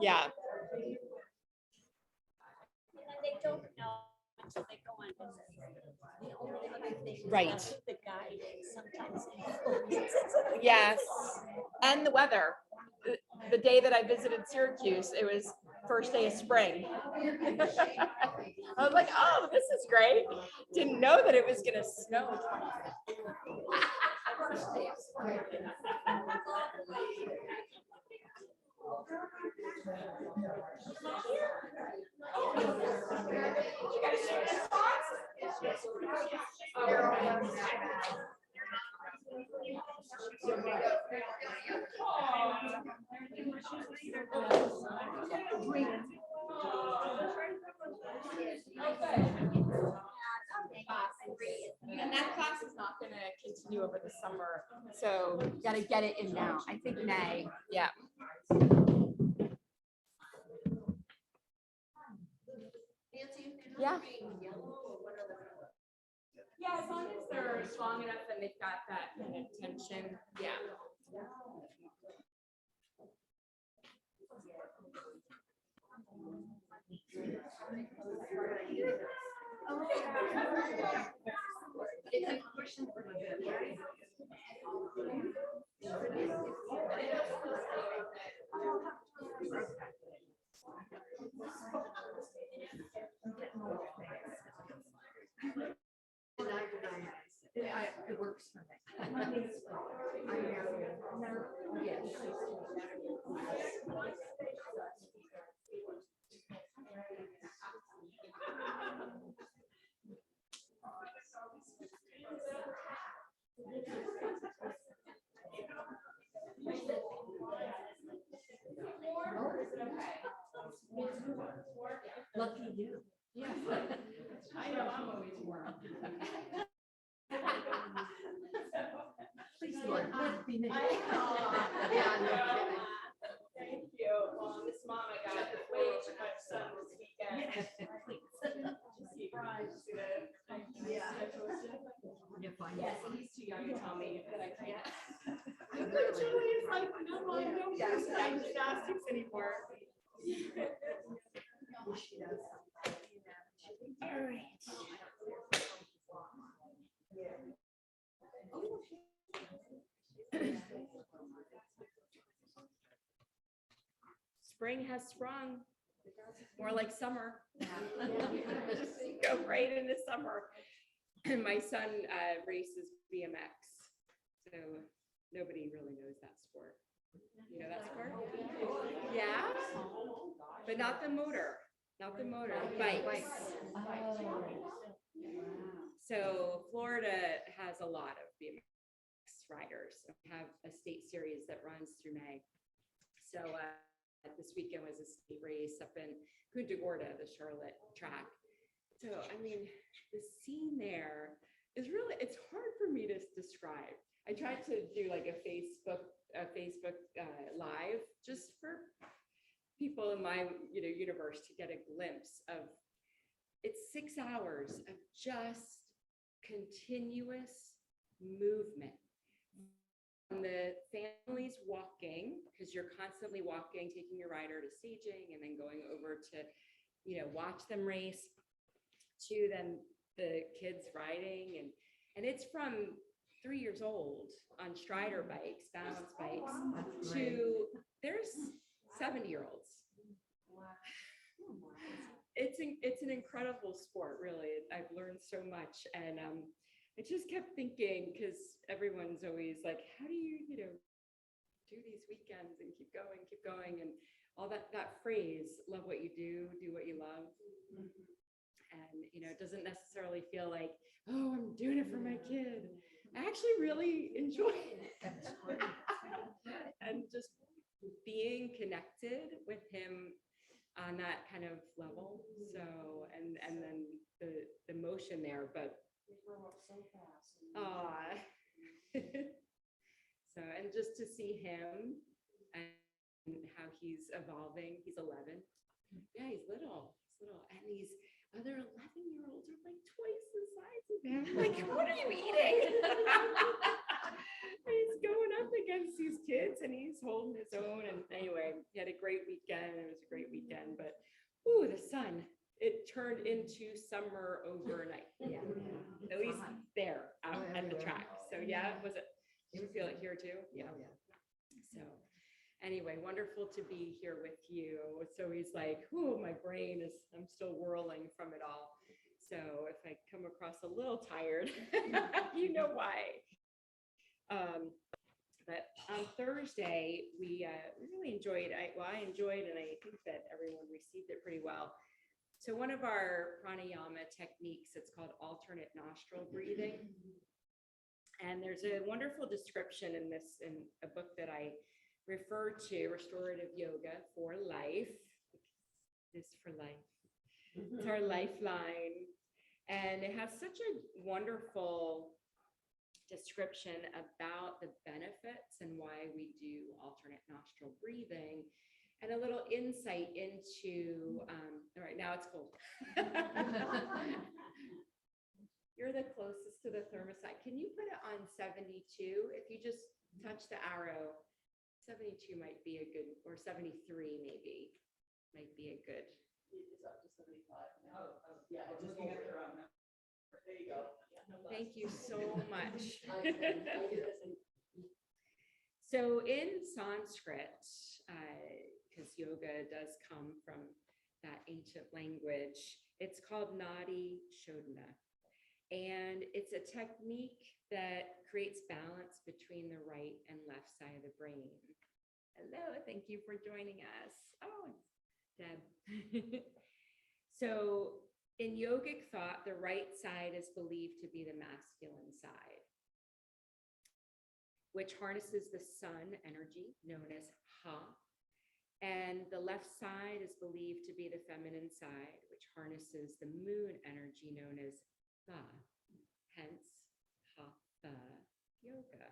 Yeah. And they don't know until they go on visit. The only other thing is Right. that the guide sometimes influences. Yes. And the weather. The day that I visited Syracuse, it was first day of spring. I was like, oh, this is great. Didn't know that it was gonna snow. And that class is not going to continue over the summer, so you got to get it in now. I think May. Yeah. Yeah. Yeah, as long as they're strong enough and they've got that kind of tension. Yeah. It works for me. Lucky you. Yeah. I know, I'm always warm. Please, Lord, let me know. Yeah, no kidding. Thank you. Well, Miss Mama got way too much sun this weekend. Yeah. You're fine. Yes, he's too young to tell me that I can't. But Julie's like, no, I don't do gymnastics anymore. All right. Spring has sprung. More like summer. Just go right into summer. My son races BMX, so nobody really knows that sport. You know that sport? Yeah, but not the motor, the bikes. So Florida has a lot of BMX riders. We have a state series that runs through May. So this weekend was a state race up in Punta Gorda, the Charlotte track. So, I mean, the scene there is really, it's hard for me to describe. I tried to do like a Facebook live just for people in my universe to get a glimpse of, it's 6 hours of just continuous movement. And the family's walking, because you're constantly walking, taking your rider to staging and then going over to, watch them race, to then the kids riding. And it's from 3 years old on Strider bikes, balance bikes, to there's 70-year-olds. It's an incredible sport, really. I've learned so much. And I just kept thinking, because everyone's always like, how do you, do these weekends and keep going, and all that phrase, love what you do what you love. And, it doesn't necessarily feel like, oh, I'm doing it for my kid. I actually really enjoy it. And just being connected with him on that kind of level. So, and then the motion there, but so, and just to see him and how he's evolving. He's 11. Yeah, he's little, and these other 11-year-olds are like twice the size of him. Like, what are you eating? He's going up against these kids and he's holding his own. And anyway, he had a great weekend. It was a great weekend, but ooh, the sun, it turned into summer overnight. Yeah. At least there out Oh, at the everywhere. track. So yeah, was it, you feel it here too? Yeah. Oh, yeah. So anyway, wonderful to be here with you. So he's like, oh, my brain is, I'm still whirling from it all. So if I come across a little tired, you know why. But on Thursday, we really enjoyed, I enjoyed, and I think that everyone received it pretty well. So one of our pranayama techniques, it's called alternate nostril breathing. And there's a wonderful description in a book that I refer to, Restorative Yoga for Life. This for life. It's our lifeline. And it has such a wonderful description about the benefits and why we do alternate nostril breathing, and a little insight into, all right, now it's cold. You're the closest to the thermostat. Can you put it on 72? If you just touch the arrow, 72 might be a good, or 73 maybe, might be a good. It's up to 75 now. Yeah, I'm looking at it around now. There you go. Yeah, no less. Thank you so much. I do this. So in Sanskrit, because yoga does come from that ancient language, it's called Nadi Shodhana. And it's a technique that creates balance between the right and left side of the brain. Hello, thank you for joining us. Oh, Deb. So in yogic thought, the right side is believed to be the masculine side, which harnesses the sun energy known as Ha. And the left side is believed to be the feminine side, which harnesses the moon energy known as Tha, hence Hatha Yoga.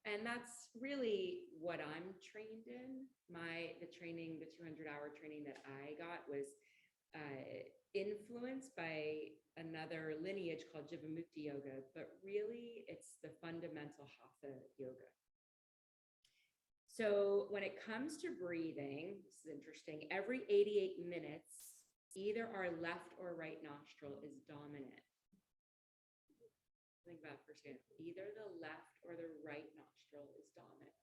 And that's really what I'm trained in. The 200-hour training that I got was influenced by another lineage called Jivamukti Yoga, but really it's the fundamental Hatha Yoga. So when it comes to breathing, this is interesting, every 88 minutes, either our left or right nostril is dominant. Think about it for a second. Either the left or the right nostril is dominant.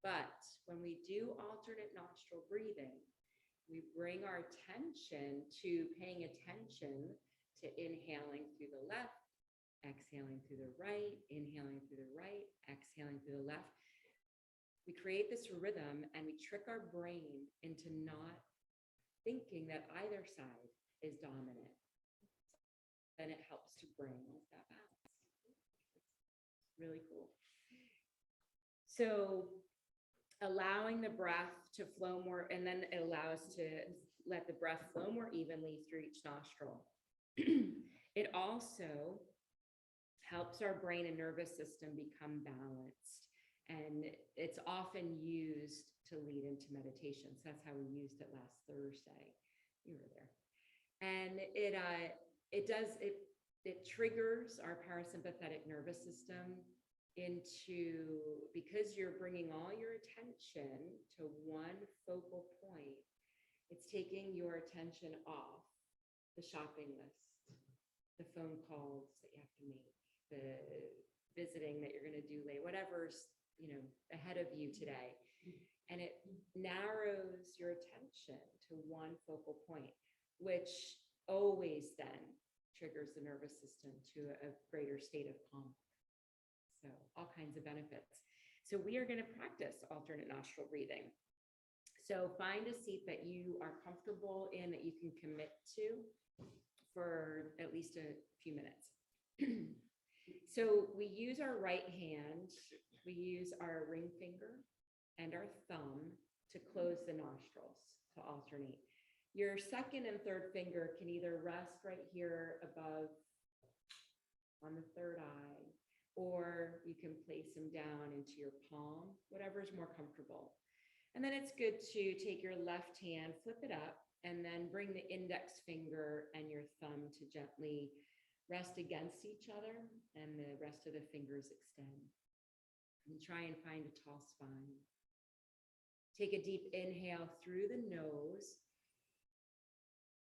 But when we do alternate nostril breathing, we bring our attention to paying attention to inhaling through the left, exhaling through the right, inhaling through the right, exhaling through the left. We create this rhythm and we trick our brain into not thinking that either side is dominant. Then it helps to bring that balance. It's really cool. So allowing the breath to flow more, and then it allows to let the breath flow more evenly through each nostril. It also helps our brain and nervous system become balanced. And it's often used to lead into meditation. So that's how we used it last Thursday. You were there. And it triggers our parasympathetic nervous system into, because you're bringing all your attention to one focal point, it's taking your attention off the shopping list, the phone calls that you have to make, the visiting that you're going to do late, whatever's ahead of you today. And it narrows your attention to one focal point, which always then triggers the nervous system to a greater state of calm. So all kinds of benefits. So we are going to practice alternate nostril breathing. So find a seat that you are comfortable in, that you can commit to for at least a few minutes. So we use our right hand, we use our ring finger and our thumb to close the nostrils, to alternate. Your second and third finger can either rest right here above on the third eye, or you can place them down into your palm, whatever is more comfortable. And then it's good to take your left hand, flip it up, and then bring the index finger and your thumb to gently rest against each other, and the rest of the fingers extend. And try and find a tall spine. Take a deep inhale through the nose.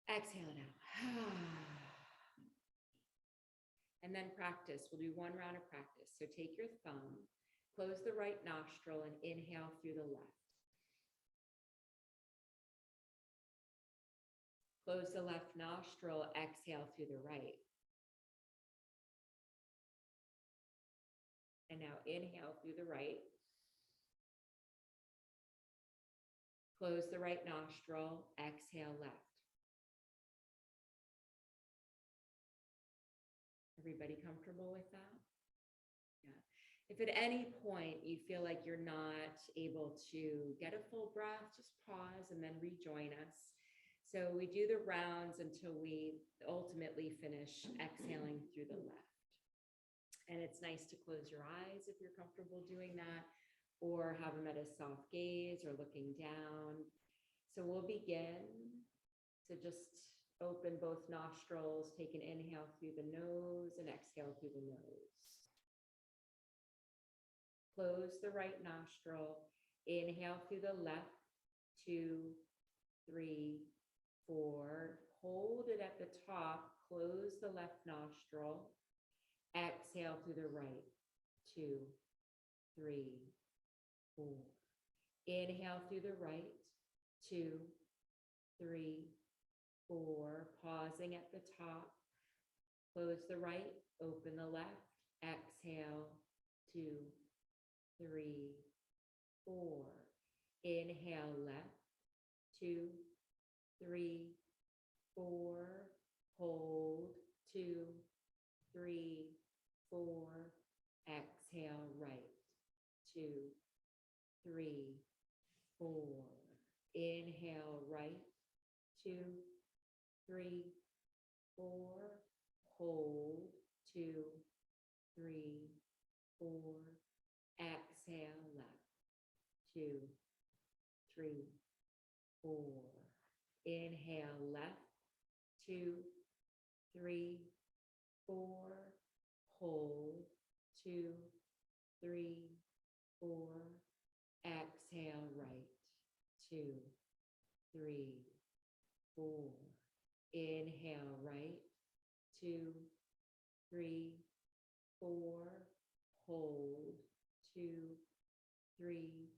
Exhale it out. And then practice. We'll do one round of practice. So take your thumb, close the right nostril, and inhale through the left. Close the left nostril, exhale through the right. And now inhale through the right. Close the right nostril, exhale left. Everybody comfortable with that? Yeah. If at any point you feel like you're not able to get a full breath, just pause and then rejoin us. So we do the rounds until we ultimately finish exhaling through the left. And it's nice to close your eyes if you're comfortable doing that, or have them at a soft gaze or looking down. So we'll begin. So just open both nostrils, take an inhale through the nose and exhale through the nose. Close the right nostril, inhale through the left, 2, 3, 4. Hold it at the top, close the left nostril, exhale through the right, 2, 3, 4. Inhale through the right, 2, 3, 4. Pausing at the top, close the right, open the left, exhale, 2, 3, 4. Inhale left, 2, 3, 4. Hold, 2, 3, 4. Exhale right, 2, 3, 4. Inhale right, 2, 3, 4. Hold, 2, 3, 4. Exhale left, 2, 3, 4. Inhale left, 2, 3, 4. Hold, 2, 3, 4. Exhale right, 2, 3, 4. Inhale right, 2, 3, 4. Hold, 2, 3,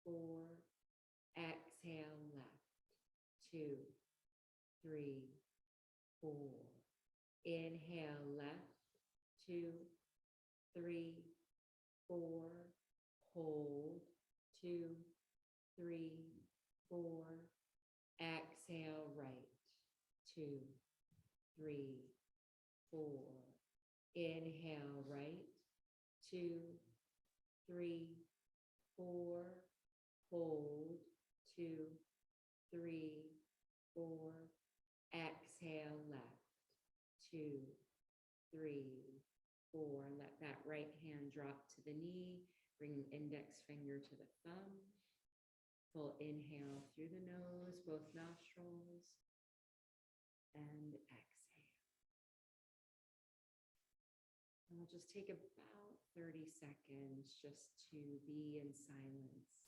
4. Exhale left, 2, 3, 4. Inhale left, 2, 3, 4. Hold, 2, 3, 4. Exhale right, 2, 3, 4. Inhale right, 2, 3, 4. Hold, 2, 3, 4. Exhale left, 2, 3, 4. And let that right hand drop to the knee. Bring index finger to the thumb. Full inhale through the nose, both nostrils, and exhale. And we'll just take about 30 seconds just to be in silence,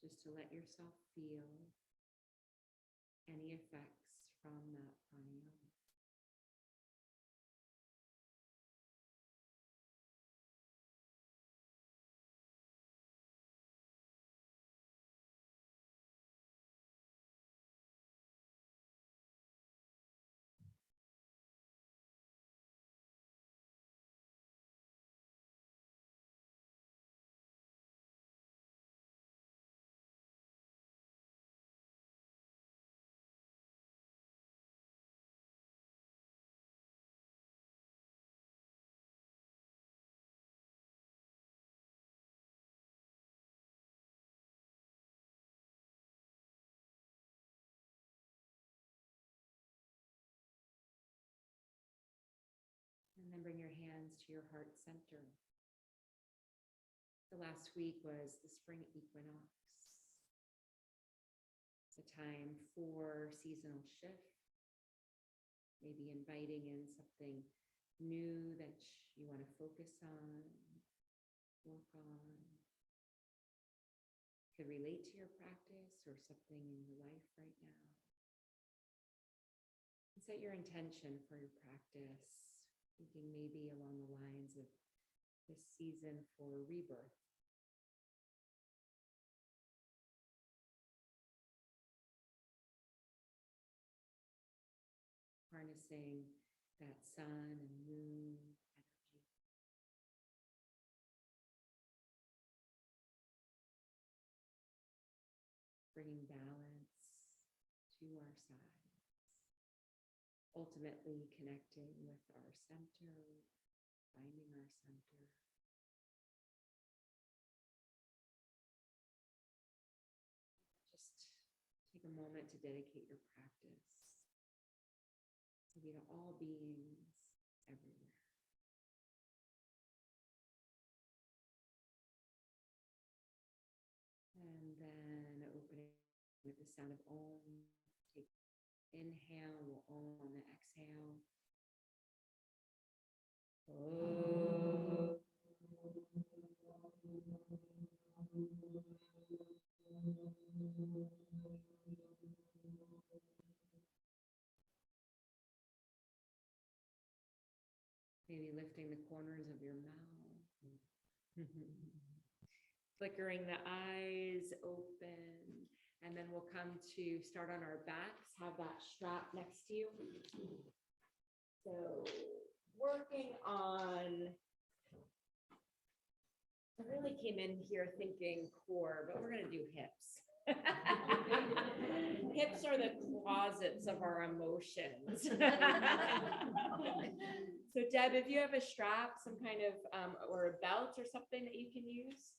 just to let yourself feel any effects from that pranayama. And then bring your hands to your heart center. The last week was the spring equinox, a time for seasonal shift, maybe inviting in something new that you want to focus on, work on could relate to your practice or something in your life right now. Set your intention for your practice, thinking maybe along the lines of this season for rebirth. Harnessing that sun and moon energy. Bringing balance to our sides. Ultimately connecting with our center, finding our center. Just take a moment to dedicate your practice maybe to all beings everywhere. And then opening with the sound of Om. Take inhale, we'll Om on the exhale. Maybe lifting the corners of your mouth. Flickering the eyes open. And then we'll come to start on our backs. Have that strap next to you. So working on, I really came in here thinking core, but we're going to do hips. Hips are the closets of our emotions. So Deb, if you have a strap, some kind of, or a belt or something that you can use.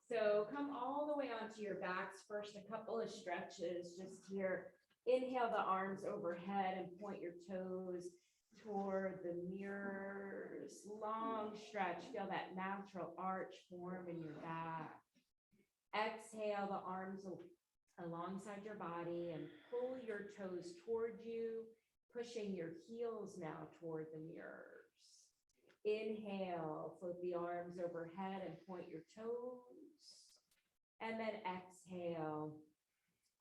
So come all the way onto your backs. First, a couple of stretches just here. Inhale the arms overhead and point your toes toward the mirrors. Long stretch. Feel that natural arch form in your back. Exhale the arms alongside your body and pull your toes toward you, pushing your heels now toward the mirrors. Inhale, float the arms overhead and point your toes. And then exhale,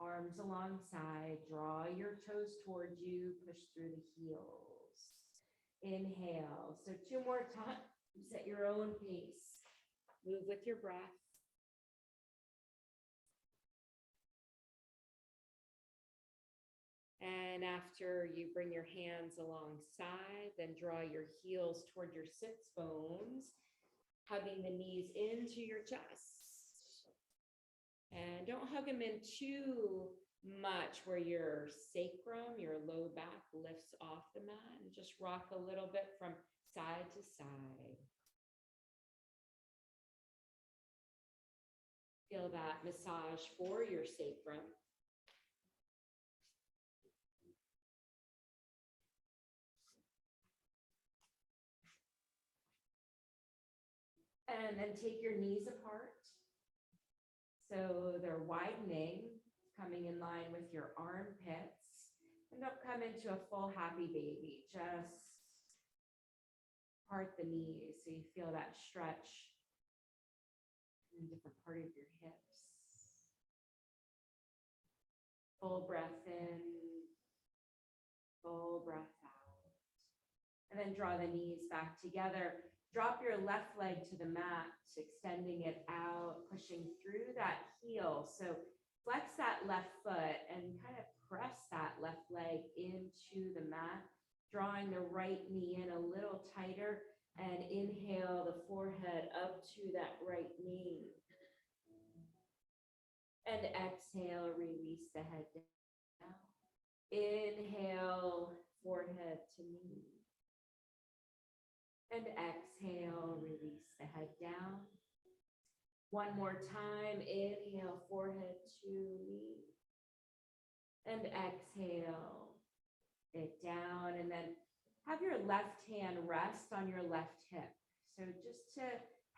arms alongside, draw your toes towards you, push through the heels. Inhale, so 2 more times at your own pace. Move with your breath. And after you bring your hands alongside, then draw your heels toward your sits bones, hugging the knees into your chest. And don't hug them in too much where your sacrum, your low back lifts off the mat, and just rock a little bit from side to side. Feel that massage for your sacrum. And then take your knees apart. So they're widening, coming in line with your armpits. And don't come into a full happy baby. Just part the knees so you feel that stretch in a different part of your hips. Full breath in, full breath out. And then draw the knees back together. Drop your left leg to the mat, extending it out, pushing through that heel. So flex that left foot and kind of press that left leg into the mat, drawing the right knee in a little tighter, and inhale the forehead up to that right knee. And exhale, release the head down. Inhale, forehead to knee. And exhale, release the head down. One more time, inhale, forehead to knee. And exhale, it down. And then have your left hand rest on your left hip. So just to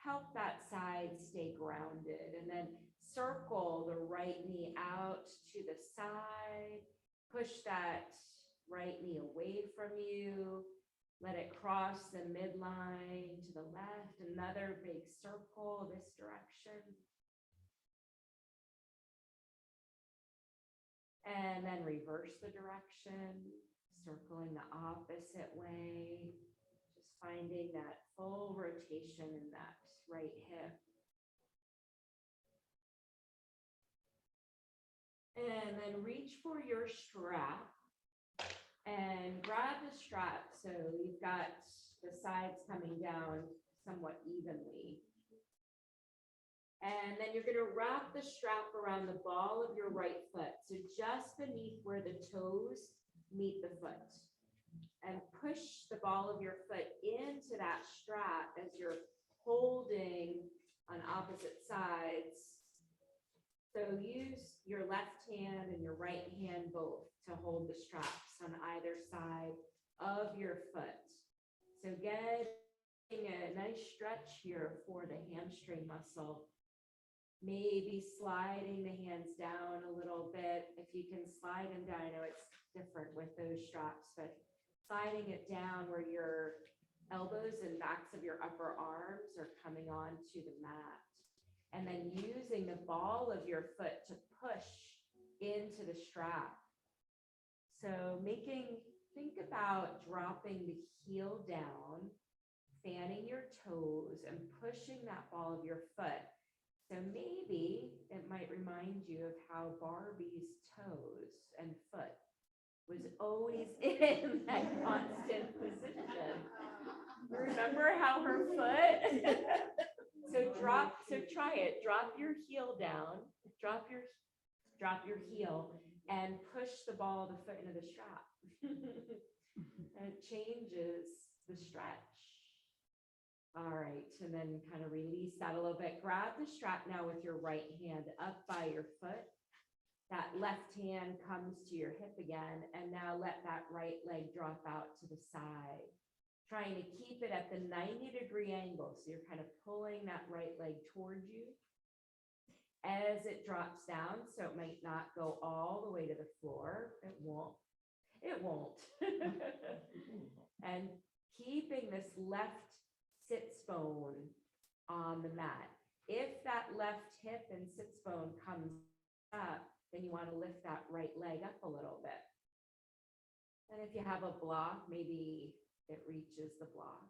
help that side stay grounded. And then circle the right knee out to the side. Push that right knee away from you. Let it cross the midline to the left, another big circle this direction. And then reverse the direction, circling the opposite way. Just finding that full rotation in that right hip. And then reach for your strap and grab the strap so you've got the sides coming down somewhat evenly. And then you're going to wrap the strap around the ball of your right foot, so just beneath where the toes meet the foot. And push the ball of your foot into that strap as you're holding on opposite sides. So use your left hand and your right hand both to hold the straps on either side of your foot. So getting a nice stretch here for the hamstring muscle. Maybe sliding the hands down a little bit. If you can slide them down, I know it's different with those straps, but sliding it down where your elbows and backs of your upper arms are coming onto the mat. And then using the ball of your foot to push into the strap. So think about dropping the heel down, fanning your toes and pushing that ball of your foot. So maybe it might remind you of how Barbie's toes and foot was always in that constant position. Remember how her foot? So try it. Drop your heel down, drop your heel and push the ball of the foot into the strap. And it changes the stretch. All right, and then kind of release that a little bit. Grab the strap now with your right hand up by your foot. That left hand comes to your hip again, and now let that right leg drop out to the side. Trying to keep it at the 90-degree angle. So you're kind of pulling that right leg towards you as it drops down. So it might not go all the way to the floor. It won't. And keeping this left sits bone on the mat. If that left hip and sits bone comes up, then you want to lift that right leg up a little bit. And if you have a block, maybe it reaches the block.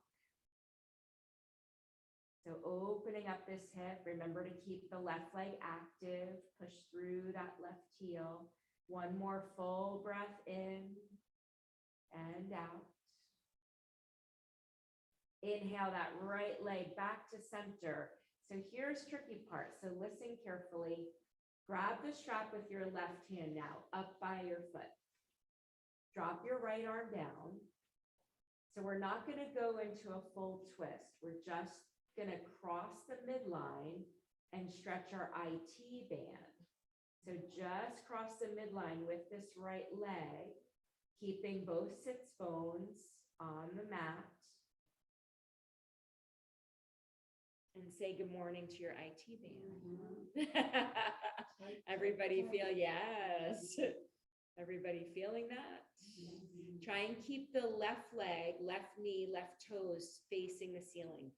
So opening up this hip, remember to keep the left leg active, push through that left heel. One more full breath in and out. Inhale that right leg back to center. So here's tricky part. So listen carefully. Grab the strap with your left hand now, up by your foot. Drop your right arm down. So we're not going to go into a full twist. We're just going to cross the midline and stretch our IT band. So just cross the midline with this right leg, keeping both sits bones on the mat. And say good morning to your IT band. Everybody feel, yes. Everybody feeling that? Try and keep the left leg, left knee, left toes facing the ceiling.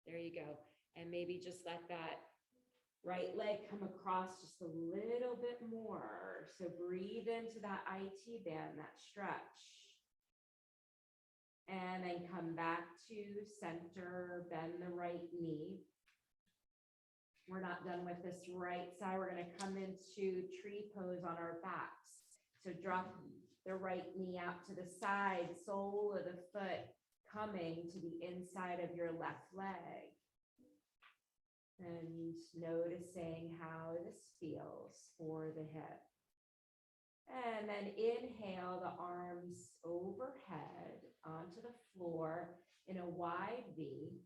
There you go. And maybe just let that right leg come across just a little bit more. So breathe into that IT band, that stretch. And then come back to center, bend the right knee. We're not done with this right side. We're going to come into tree pose on our backs. So drop the right knee out to the side, sole of the foot coming to the inside of your left leg. And noticing how this feels for the hip. And then inhale the arms overhead onto the floor in a wide V.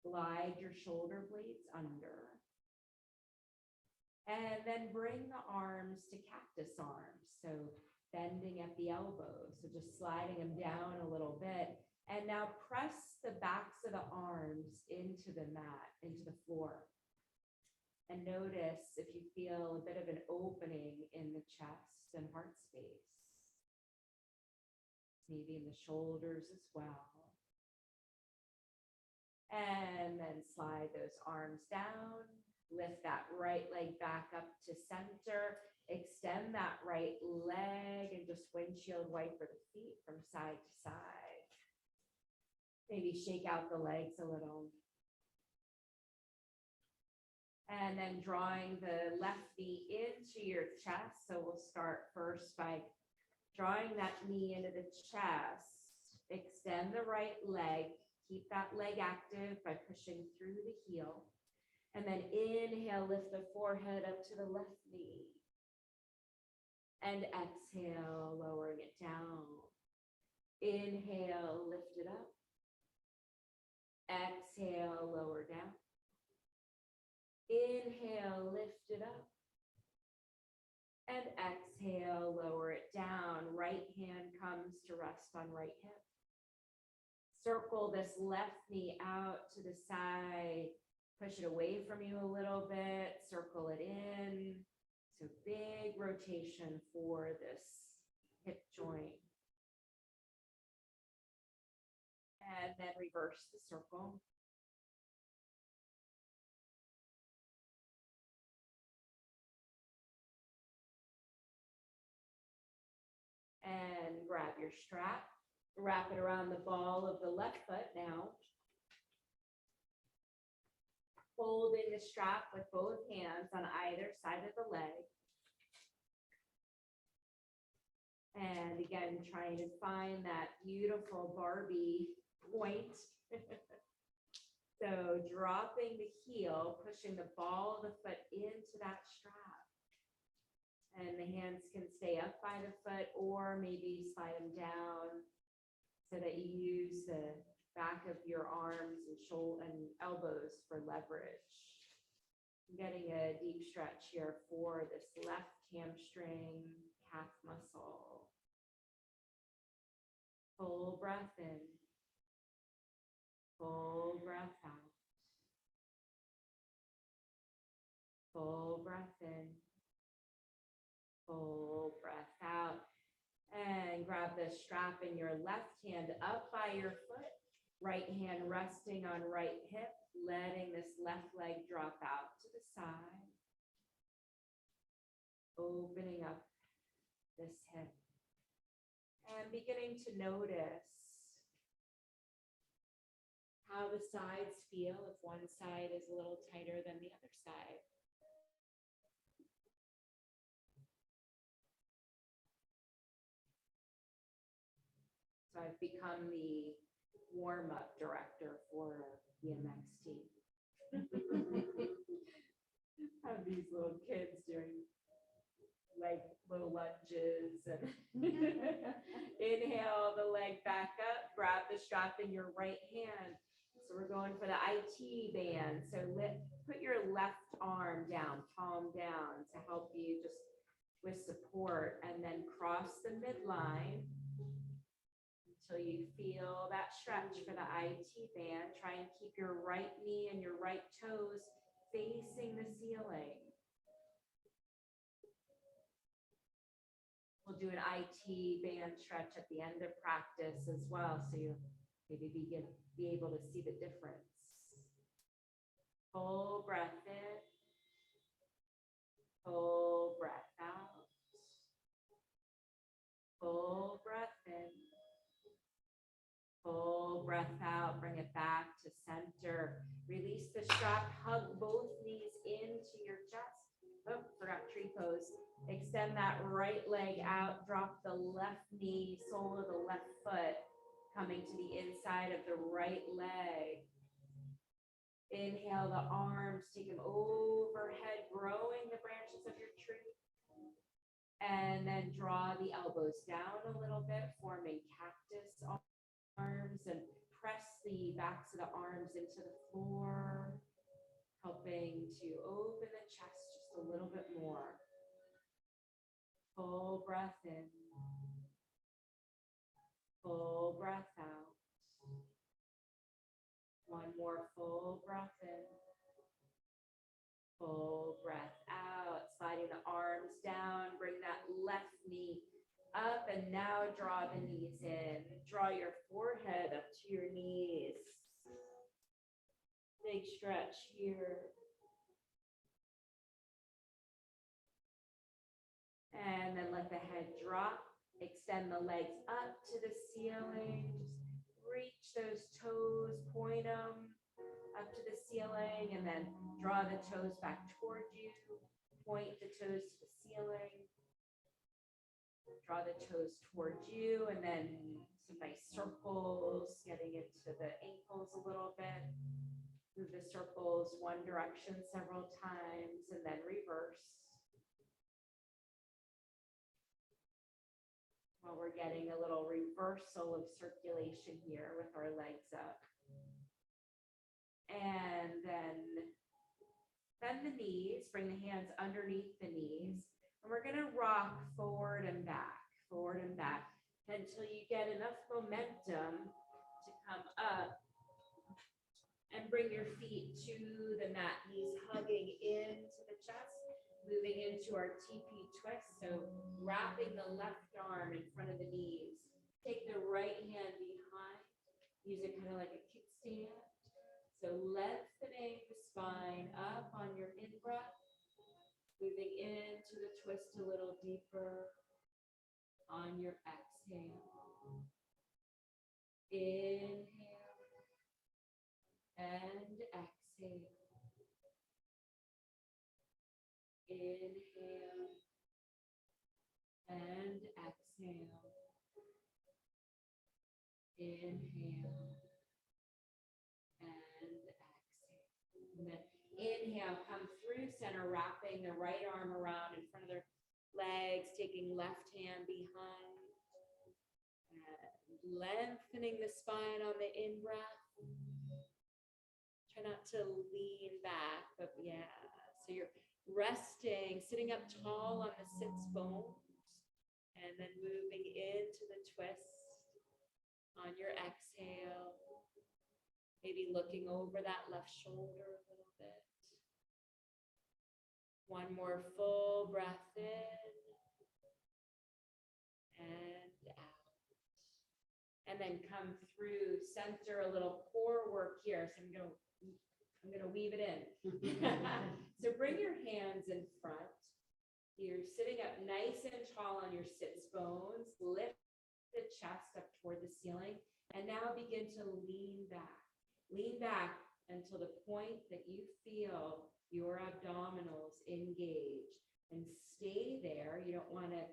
Glide your shoulder blades under. And then bring the arms to cactus arms. So bending at the elbows. So just sliding them down a little bit. And now press the backs of the arms into the mat, into the floor. And notice if you feel a bit of an opening in the chest and heart space. maybe in the shoulders as well. And then slide those arms down, lift that right leg back up to center, extend that right leg and just windshield wiper the feet from side to side. Maybe shake out the legs a little. And then drawing the left knee into your chest. So we'll start first by drawing that knee into the chest. Extend the right leg. Keep that leg active by pushing through the heel. And then inhale, lift the forehead up to the left knee. And exhale, lowering it down. Inhale, lift it up. Exhale, lower down. Inhale, lift it up. And exhale, lower it down. Right hand comes to rest on right hip. Circle this left knee out to the side. Push it away from you a little bit. Circle it in. So big rotation for this hip joint. And then reverse the circle. And grab your strap. Wrap it around the ball of the left foot now. Holding the strap with both hands on either side of the leg. And again, trying to find that beautiful Barbie point. So dropping the heel, pushing the ball of the foot into that strap. And the hands can stay up by the foot or maybe slide them down so that you use the back of your arms and shoulder and elbows for leverage. I'm getting a deep stretch here for this left hamstring calf muscle. Full breath in. Full breath out. Full breath in. Full breath out. And grab the strap in your left hand up by your foot. Right hand resting on right hip. Letting this left leg drop out to the side. Opening up this hip. And beginning to notice how the sides feel if one side is a little tighter than the other side. So I've become the warm-up director for BMX team. Have these little kids doing like little lunges and inhale the leg back up, grab the strap in your right hand. So we're going for the IT band. So put your left arm down, palm down to help you just with support, and then cross the midline until you feel that stretch for the IT band. Try and keep your right knee and your right toes facing the ceiling. We'll do an IT band stretch at the end of practice as well, so you maybe be able to see the difference. Full breath in. Full breath out. Full breath in. Full breath out. Bring it back to center. Release the strap. Hug both knees into your chest. Oh, forgot tree pose. Extend that right leg out. Drop the left knee, sole of the left foot, coming to the inside of the right leg. Inhale the arms, take them overhead, growing the branches of your tree. And then draw the elbows down a little bit, forming cactus arms, and press the backs of the arms into the floor, helping to open the chest just a little bit more. Full breath in. Full breath out. One more full breath in. Full breath out. Sliding the arms down. Bring that left knee up, and now draw the knees in. Draw your forehead up to your knees. Big stretch here. And then let the head drop. Extend the legs up to the ceiling. Just reach those toes, point them up to the ceiling, and then draw the toes back toward you. Point the toes to the ceiling. Draw the toes towards you, and then some nice circles, getting into the ankles a little bit. Move the circles one direction several times, and then reverse. While we're getting a little reversal of circulation here with our legs up. And then bend the knees, bring the hands underneath the knees. And we're gonna rock forward and back until you get enough momentum to come up and bring your feet to the mat, knees hugging into the chest, moving into our TP twist. So wrapping the left arm in front of the knees. Take the right hand behind. Use it kind of like a kickstand. So lengthening the spine up on your in-breath. Moving into the twist a little deeper on your exhale. Inhale and exhale. Inhale and exhale. Inhale and exhale. And then inhale, come through center, wrapping the right arm around in front of their legs, taking left hand behind. And lengthening the spine on the in-breath. Try not to lean back, but yeah. So you're resting, sitting up tall on the sits bones, and then moving into the twist on your exhale. Maybe looking over that left shoulder a little bit. One more full breath in and out. And then come through center, a little core work here. So I'm gonna weave it in. So bring your hands in front. You're sitting up nice and tall on your sits bones. Lift the chest up toward the ceiling. And now begin to lean back. Lean back until the point that you feel your abdominals engage. And stay there. You don't want to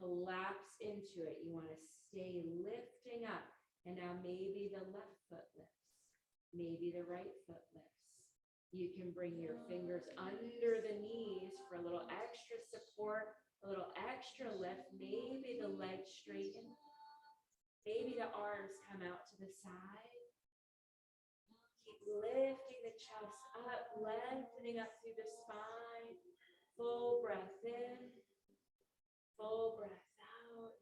collapse into it. You want to stay lifting up. And now maybe the left foot lifts. Maybe the right foot lifts. You can bring your fingers under the knees for a little extra support, a little extra lift. Maybe the legs straighten. Maybe the arms come out to the side. Keep lifting the chest up, lengthening up through the spine. Full breath in, full breath out.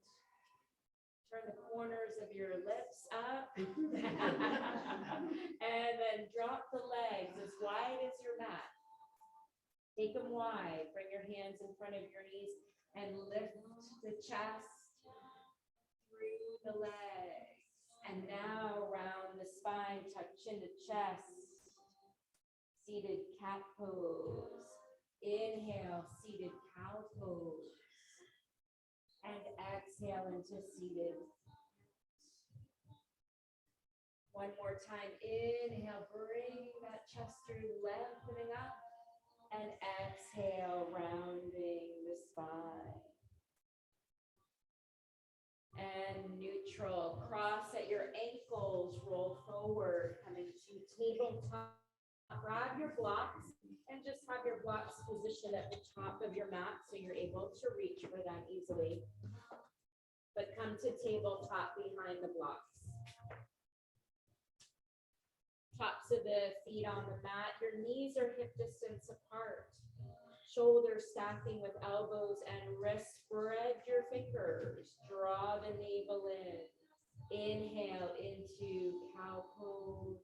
Turn the corners of your lips up. And then drop the legs as wide as your mat. Take them wide. Bring your hands in front of your knees and lift the chest through the legs. And now round the spine, tuck chin to chest. Seated cat pose. Inhale, seated cow pose. And exhale into seated. One more time. Inhale, bring that chest through, lengthening up. And exhale, rounding the spine. And neutral. Cross at your ankles, roll forward, coming to tabletop. Grab your blocks and just have your blocks positioned at the top of your mat so you're able to reach for them easily. But come to tabletop behind the blocks. Tops of the feet on the mat. Your knees are hip distance apart. Shoulders stacking with elbows and wrists. Spread your fingers. Draw the navel in. Inhale into cow pose.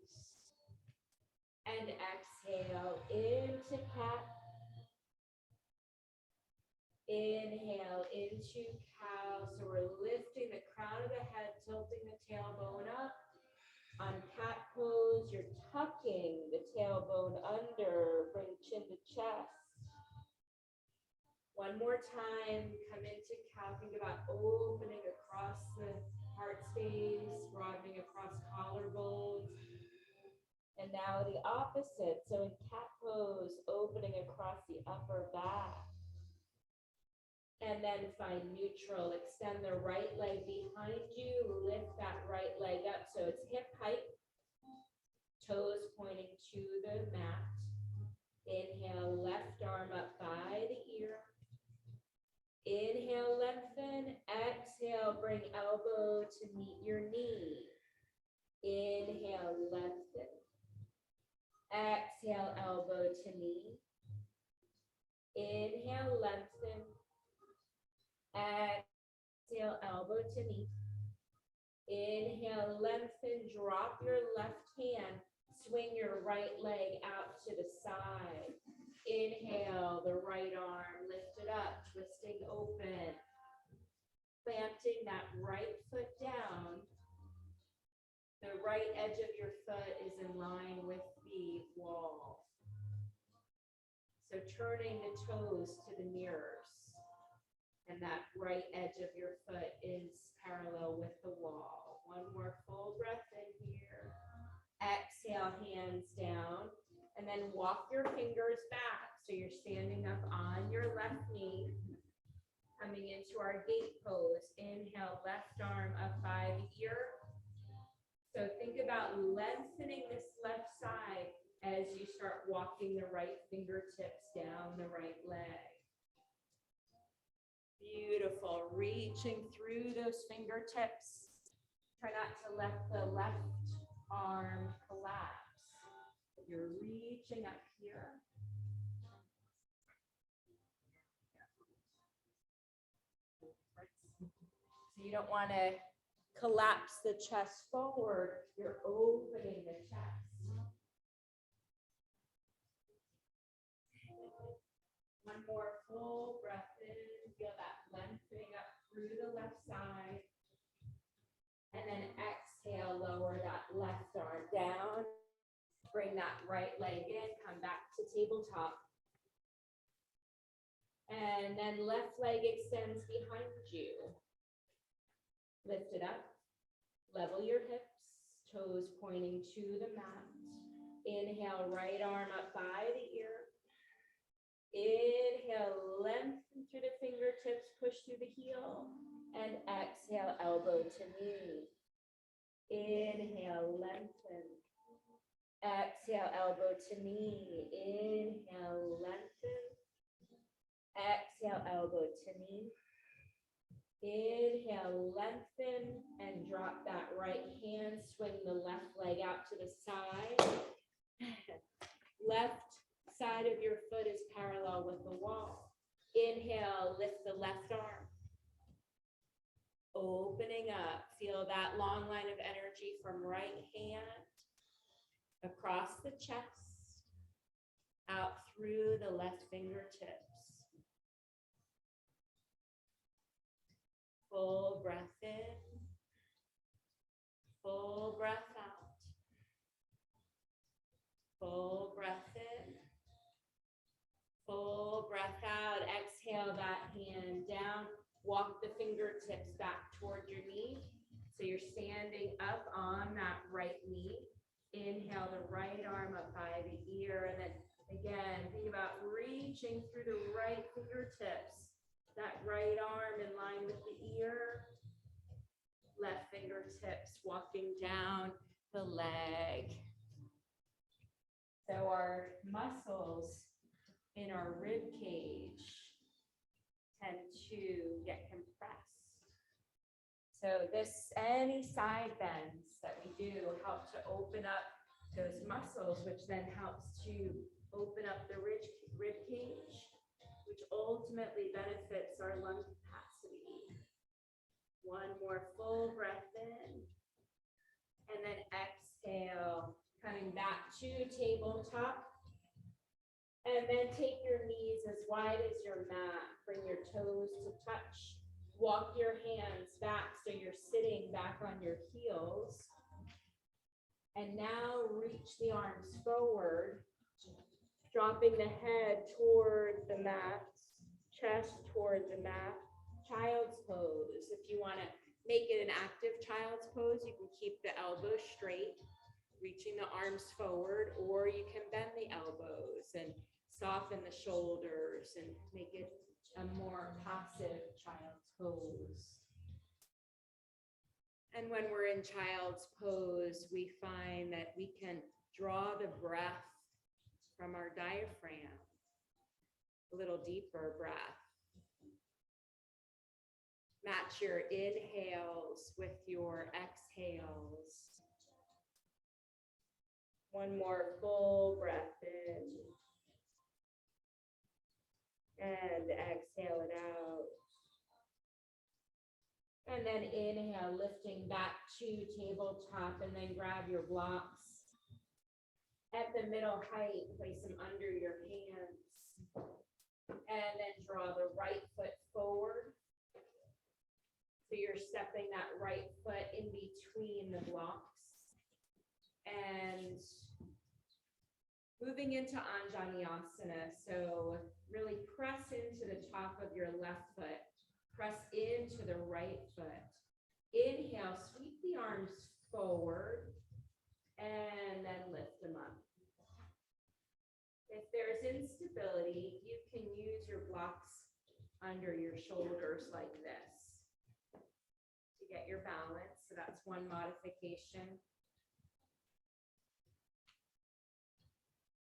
And exhale into cat. Inhale into cow. So we're lifting the crown of the head, tilting the tailbone up. On cat pose, you're tucking the tailbone under, bring chin to chest. One more time, come into cow. Think about opening across the heart space, broadening across collarbones. And now the opposite. So in cat pose, opening across the upper back. And then find neutral. Extend the right leg behind you. Lift that right leg up so it's hip height. Toes pointing to the mat. Inhale, left arm up by the ear. Inhale, lengthen. Exhale, bring elbow to meet your knee. Inhale, lengthen. Exhale, elbow to knee. Inhale, lengthen. Exhale, elbow to knee. Inhale, lengthen, drop your left hand, swing your right leg out to the side. Inhale, the right arm lifted up, twisting open. Planting that right foot down. The right edge of your foot is in line with the wall. So turning the toes to the mirrors. And that right edge of your foot is parallel with the wall. One more full breath in here. Exhale, hands down. And then walk your fingers back. So you're standing up on your left knee. Coming into our gate pose. Inhale, left arm up by the ear. So think about lengthening this left side as you start walking the right fingertips down the right leg. Beautiful. Reaching through those fingertips. Try not to let the left arm collapse. You're reaching up here. So you don't want to collapse the chest forward. You're opening the chest. One more full breath in. Feel that lengthening up through the left side. And then exhale, lower that left arm down. Bring that right leg in. Come back to tabletop. And then left leg extends behind you. Lift it up. Level your hips. Toes pointing to the mat. Inhale, right arm up by the ear. Inhale, lengthen through the fingertips, push through the heel, and exhale, elbow to knee. Inhale, lengthen. Exhale, elbow to knee. Inhale, lengthen. Exhale, elbow to knee. Inhale, lengthen, and drop that right hand. Swing the left leg out to the side. Left side of your foot is parallel with the wall. Inhale, lift the left arm. Opening up, feel that long line of energy from right hand across the chest, out through the left fingertips. Full breath in, full breath out, full breath in. Full breath out. Exhale that hand down. Walk the fingertips back toward your knee. So you're standing up on that right knee. Inhale the right arm up by the ear. And then again, think about reaching through the right fingertips. That right arm in line with the ear. Left fingertips walking down the leg. So our muscles in our rib cage tend to get compressed. So any side bends that we do help to open up those muscles, which then helps to open up the rib cage, which ultimately benefits our lung capacity. One more full breath in, and then exhale, coming back to tabletop. And then take your knees as wide as your mat. Bring your toes to touch. Walk your hands back so you're sitting back on your heels. And now reach the arms forward, dropping the head toward the mat, chest toward the mat. Child's pose. If you want to make it an active child's pose, you can keep the elbows straight, reaching the arms forward, or you can bend the elbows and soften the shoulders and make it a more passive child's pose. And when we're in child's pose, we find that we can draw the breath from our diaphragm, a little deeper breath. Match your inhales with your exhales. One more full breath in. And exhale it out. And then inhale, lifting back to tabletop, and then grab your blocks at the middle height, place them under your hands. And then draw the right foot forward. So you're stepping that right foot in between the blocks. And moving into Anjaneyasana. So really press into the top of your left foot. Press into the right foot. Inhale, sweep the arms forward and then lift them up. If there's instability, you can use your blocks under your shoulders like this to get your balance. So that's one modification.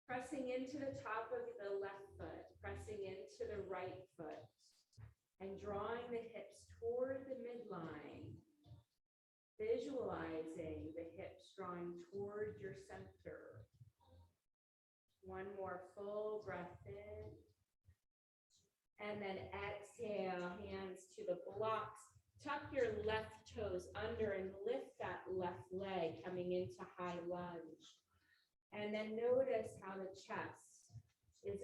Pressing into the top of the left foot, pressing into the right foot, and drawing the hips toward the midline, visualizing the hips drawing toward your center. One more full breath in. And then exhale, hands to the blocks. Tuck your left toes under and lift that left leg coming into high lunge. And then notice how the chest is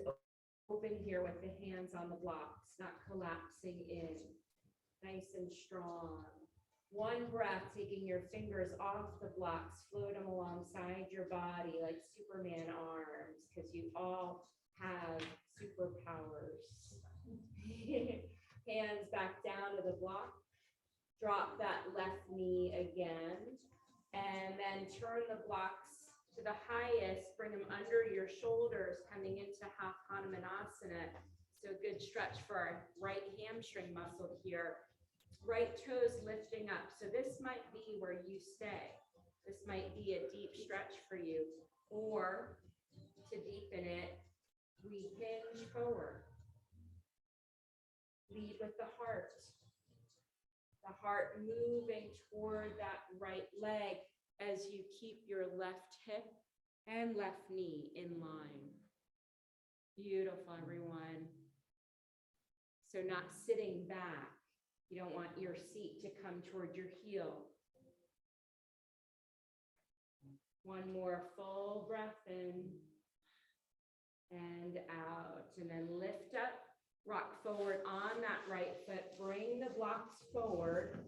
open here with the hands on the blocks, not collapsing in. Nice and strong. One breath, taking your fingers off the blocks, float them alongside your body like Superman arms, because you all have superpowers. Hands back down to the block. Drop that left knee again. And then turn the blocks to the highest, bring them under your shoulders, coming into half Hanumanasana. So good stretch for our right hamstring muscle here. Right toes lifting up. So this might be where you stay. This might be a deep stretch for you. Or to deepen it, we hinge forward. Lead with the heart. The heart moving toward that right leg as you keep your left hip and left knee in line. Beautiful, everyone. So not sitting back. You don't want your seat to come toward your heel. One more full breath in and out. And then lift up, rock forward on that right foot. Bring the blocks forward.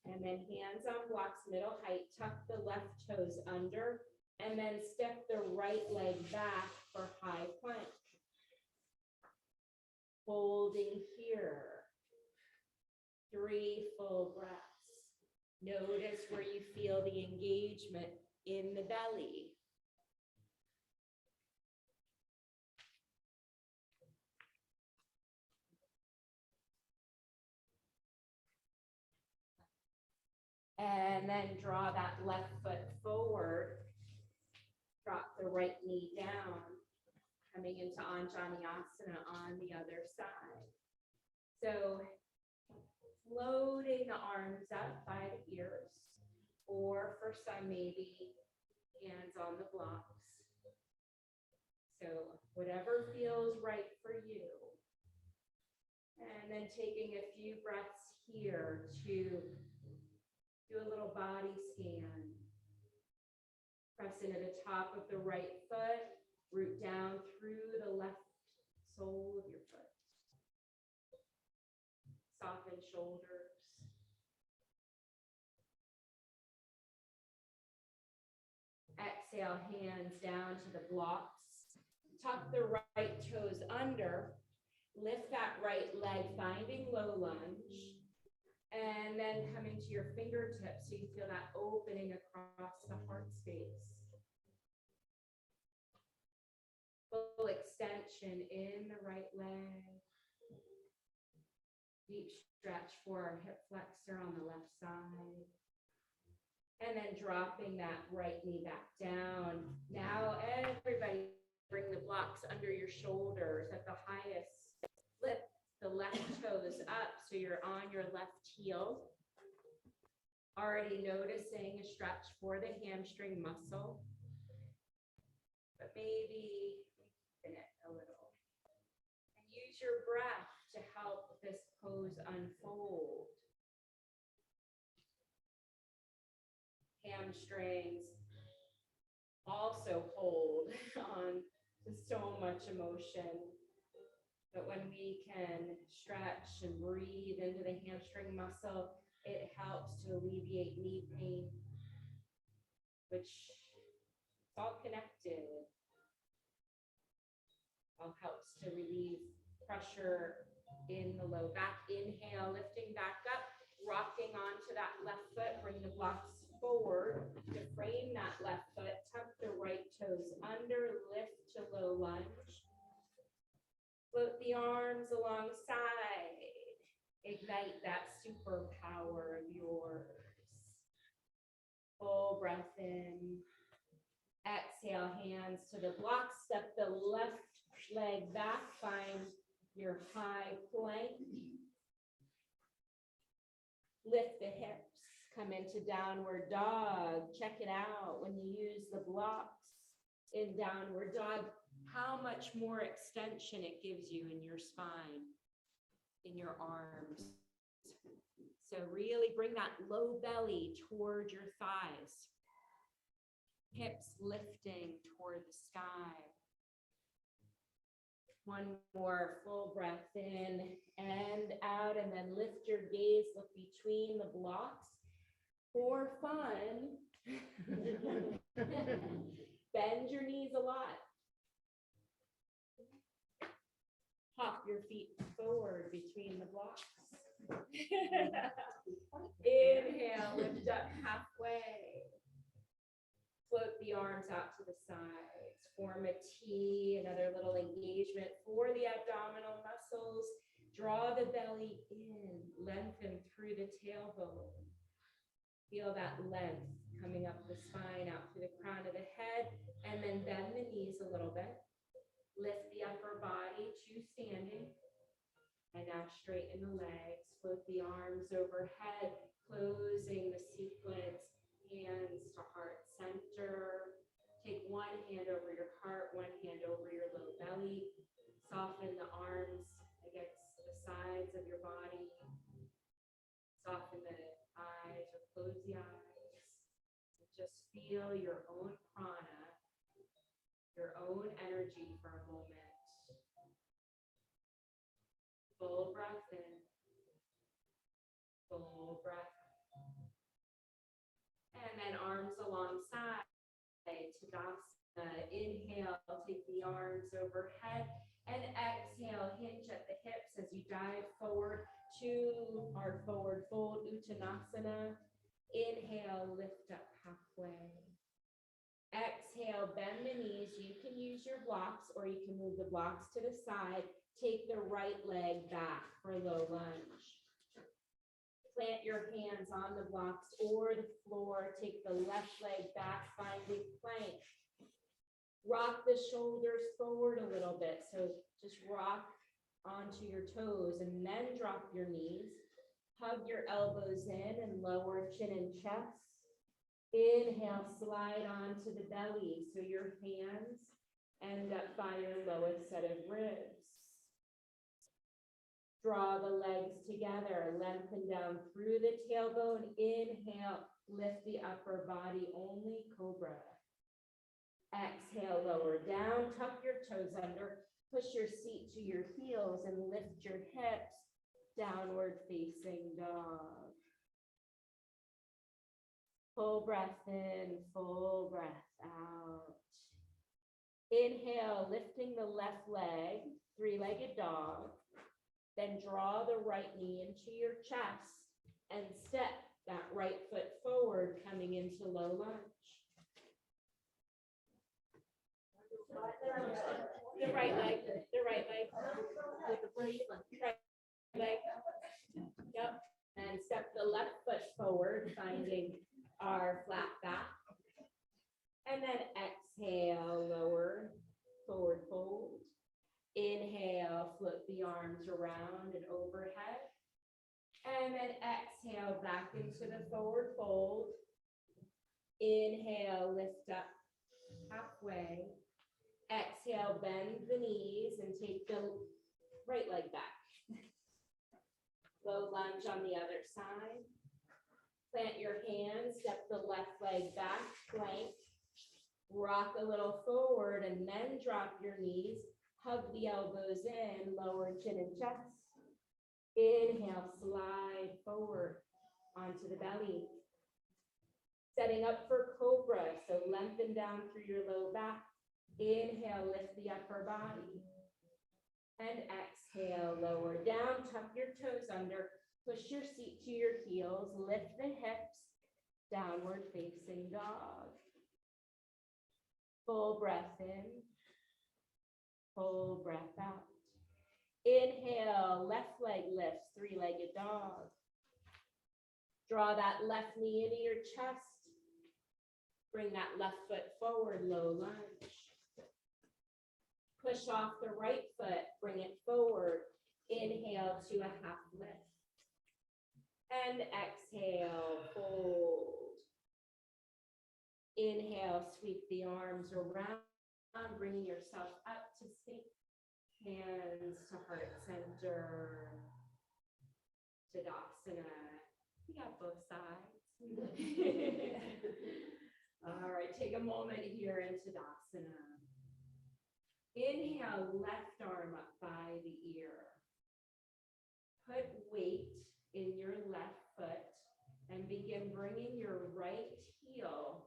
And then hands on blocks, middle height. Tuck the left toes under. And then step the right leg back for high plank. Holding here. 3 full breaths. Notice where you feel the engagement in the belly. And then draw that left foot forward. Drop the right knee down. Coming into Anjaneyasana on the other side. So floating the arms up by the ears, or for some maybe hands on the blocks. So whatever feels right for you. And then taking a few breaths here to do a little body scan. Press into the top of the right foot, root down through the left sole of your foot. Soften shoulders. Exhale, hands down to the blocks. Tuck the right toes under. Lift that right leg, finding low lunge. And then come into your fingertips so you feel that opening across the heart space. Full extension in the right leg. Deep stretch for our hip flexor on the left side. And then dropping that right knee back down. Now everybody bring the blocks under your shoulders at the highest. Lift the left toes up so you're on your left heel. Already noticing a stretch for the hamstring muscle. But maybe deepen it a little. And use your breath to help this pose unfold. Hamstrings also hold on to so much emotion. But when we can stretch and breathe into the hamstring muscle, it helps to alleviate knee pain, which is all connected. All helps to relieve pressure in the low back. Inhale, lifting back up, rocking onto that left foot, bring the blocks forward to frame that left foot, tuck the right toes under, lift to low lunge. Float the arms alongside. Ignite that superpower of yours. Full breath in. Exhale, hands to the blocks. Step the left leg back. Find your high plank. Lift the hips. Come into downward dog. Check it out when you use the blocks in downward dog. How much more extension it gives you in your spine, in your arms. So really bring that low belly toward your thighs. Hips lifting toward the sky. One more full breath in and out, and then lift your gaze, look between the blocks. For fun, bend your knees a lot. Hop your feet forward between the blocks. Inhale, lift up halfway. Float the arms out to the sides. Form a T, another little engagement for the abdominal muscles. Draw the belly in, lengthen through the tailbone. Feel that length coming up the spine, out through the crown of the head, and then bend the knees a little bit. Lift the upper body to standing. And now straighten the legs. Float the arms overhead, closing the sequence. Hands to heart center. Take one hand over your heart, one hand over your low belly. Soften the arms against the sides of your body. Soften the eyes or close the eyes. Just feel your own prana, your own energy for a moment. Full breath in. Full breath out. And then arms alongside. Tadasana. Inhale, take the arms overhead. And exhale, hinge at the hips as you dive forward to our forward fold, Uttanasana. Inhale, lift up halfway. Exhale, bend the knees. You can use your blocks or you can move the blocks to the side. Take the right leg back for low lunge. Plant your hands on the blocks or the floor. Take the left leg back, finding plank. Rock the shoulders forward a little bit. So just rock onto your toes and then drop your knees. Hug your elbows in and lower chin and chest. Inhale, slide onto the belly so your hands end up by your lowest set of ribs. Draw the legs together, lengthen down through the tailbone. Inhale, lift the upper body, only cobra. Exhale, lower down, tuck your toes under, push your seat to your heels and lift your hips. Downward facing dog. Full breath in, full breath out. Inhale, lifting the left leg, three-legged dog. Then draw the right knee into your chest and step that right foot forward, coming into low lunge. The right leg, the right leg. Right leg. Yep. And step the left foot forward, finding our flat back. And then exhale, lower, forward fold. Inhale, flip the arms around and overhead. And then exhale, back into the forward fold. Inhale, lift up halfway. Exhale, bend the knees and take the right leg back. Low lunge on the other side. Plant your hands, step the left leg back, plank. Rock a little forward and then drop your knees. Hug the elbows in, lower chin and chest. Inhale, slide forward onto the belly. Setting up for cobra, so lengthen down through your low back. Inhale, lift the upper body. And exhale, lower down, tuck your toes under, push your seat to your heels, lift the hips, downward facing dog. Full breath in, full breath out. Inhale, left leg lifts, three-legged dog. Draw that left knee into your chest. Bring that left foot forward, low lunge. Push off the right foot, bring it forward. Inhale to a half lift. And exhale, fold. Inhale, sweep the arms around, bringing yourself up to seat. Hands to heart center. Tadasana. We got both sides. All right, take a moment here in Tadasana. Inhale, left arm up by the ear. Put weight in your left foot and begin bringing your right heel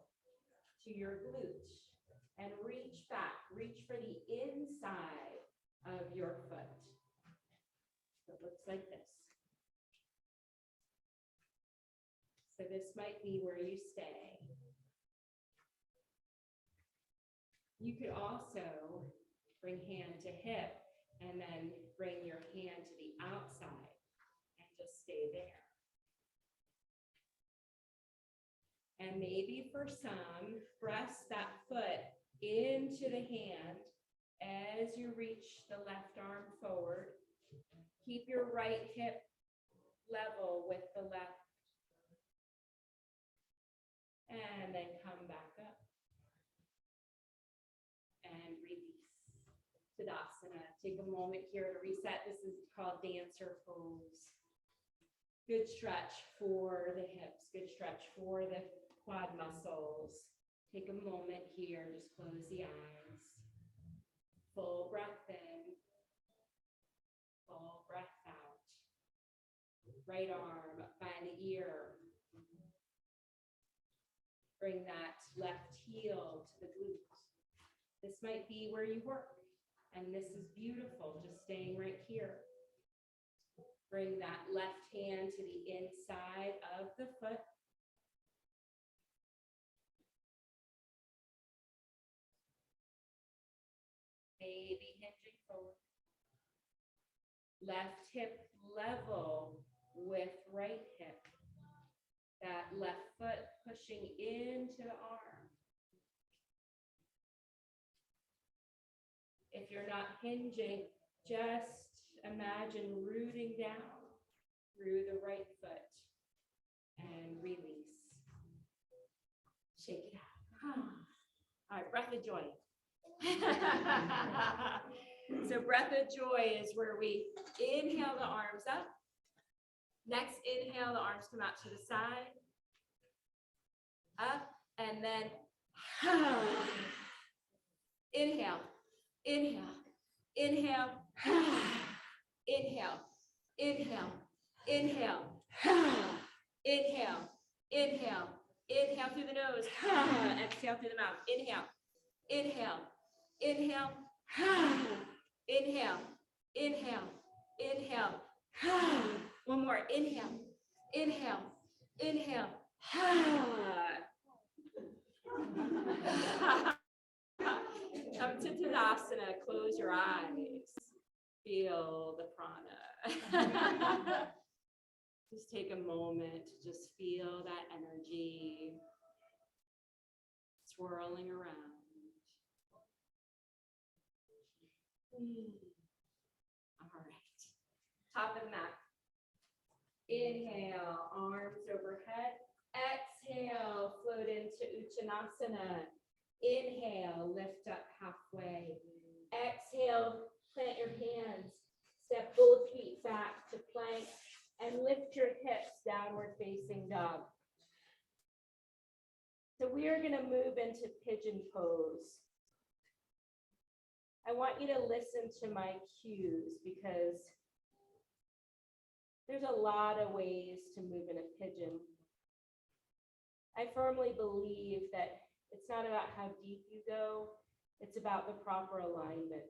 to your glute and reach back, reach for the inside of your foot. So it looks like this. So this might be where you stay. You could also bring hand to hip and then bring your hand to the outside and just stay there. And maybe for some, press that foot into the hand as you reach the left arm forward. Keep your right hip level with the left. And then come back up. And release. Tadasana. Take a moment here to reset. This is called dancer pose. Good stretch for the hips. Good stretch for the quad muscles. Take a moment here. Just close the eyes. Full breath in. Full breath out. Right arm up by the ear. Bring that left heel to the glutes. This might be where you work, and this is beautiful, just staying right here. Bring that left hand to the inside of the foot. Maybe hinging forward. Left hip level with right hip. That left foot pushing into the arm. If you're not hinging, just imagine rooting down through the right foot and release. Shake it out. All right, breath of joy. So breath of joy is where we inhale the arms up. Next inhale, the arms come out to the side. Up, and then inhale, inhale, inhale, inhale. Inhale, inhale, inhale, inhale, inhale through the nose, exhale through the mouth, inhale, inhale, inhale, inhale, inhale, inhale, one more, inhale, inhale, inhale. Come to Tadasana, close your eyes, feel the prana. Just take a moment to just feel that energy swirling around. All right, top of the mat. Inhale, arms overhead. Exhale, float into Uttanasana. Inhale, lift up halfway. Exhale, plant your hands. Step both feet back to plank and lift your hips, downward facing dog. So we are going to move into pigeon pose. I want you to listen to my cues because there's a lot of ways to move in a pigeon. I firmly believe that it's not about how deep you go, it's about the proper alignment.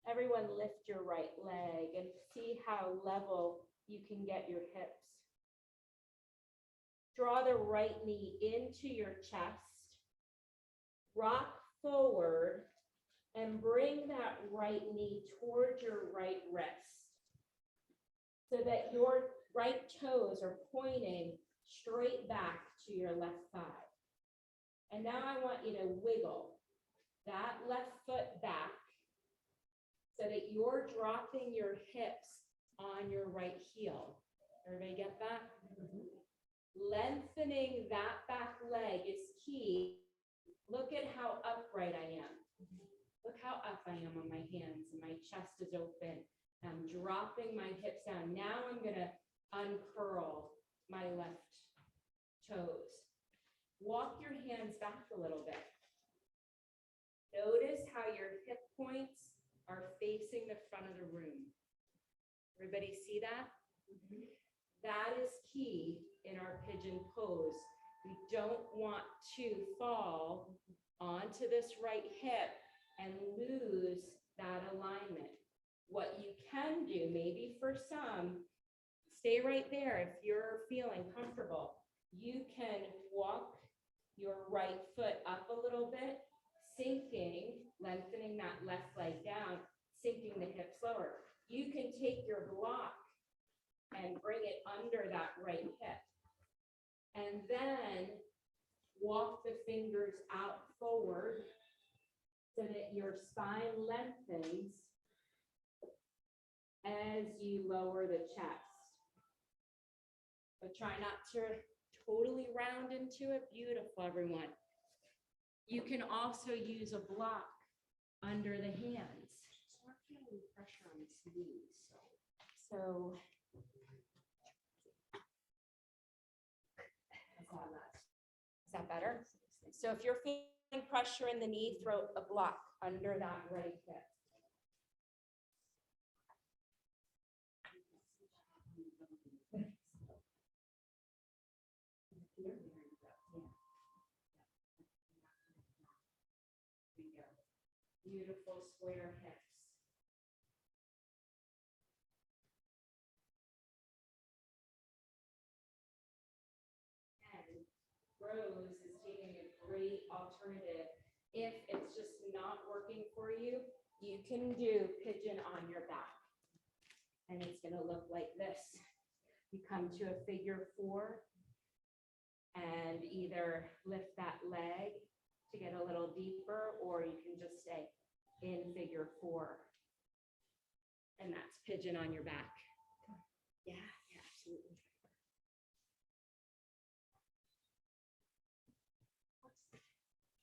Everyone lift your right leg and see how level you can get your hips. Draw the right knee into your chest, rock forward, and bring that right knee towards your right wrist so that your right toes are pointing straight back to your left thigh. And now I want you to wiggle that left foot back so that you're dropping your hips on your right heel. Everybody get that? Lengthening that back leg is key. Look at how upright I am. Look how up I am on my hands and my chest is open. I'm dropping my hips down. Now I'm gonna uncurl my left toes. Walk your hands back a little bit. Notice how your hip points are facing the front of the room. Everybody see that? That is key in our pigeon pose. We don't want to fall onto this right hip and lose that alignment. What you can do, maybe for some, stay right there if you're feeling comfortable. You can walk your right foot up a little bit, sinking, lengthening that left leg down, sinking the hips lower. You can take your block and bring it under that right hip. And then walk the fingers out forward so that your spine lengthens as you lower the chest. But try not to totally round into it. Beautiful, everyone. You can also use a block under the hands. So we're feeling pressure on the knees. So is that better? So if you're feeling pressure in the knee, throw a block under that right hip. Beautiful square hips. And Rose is taking a great alternative. If it's just not working for you, you can do pigeon on your back. And it's going to look like this. You come to a figure 4 and either lift that leg to get a little deeper, or you can just stay in figure 4. And that's pigeon on your back. Yeah, absolutely.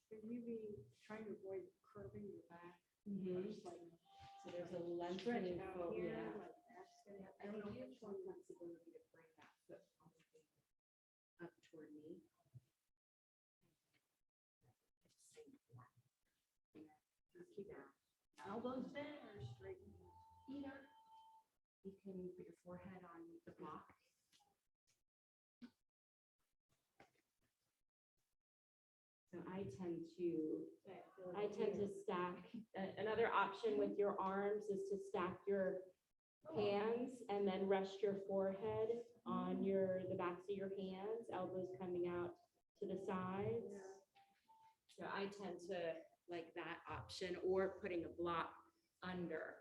Should you be trying to avoid curving your back? Mhm. Just like So there's a stretch lengthening out forward. here, Yeah. like that's gonna, I don't know which one flexibility to bring that foot all the way up toward me. keep it elbows bent or straight. Either. You can put your forehead on the block. So I tend to stack. Another option with your arms is to stack your hands and then rest your forehead on the backs of your hands, elbows coming out to the sides. So I tend to like that option, or putting a block under.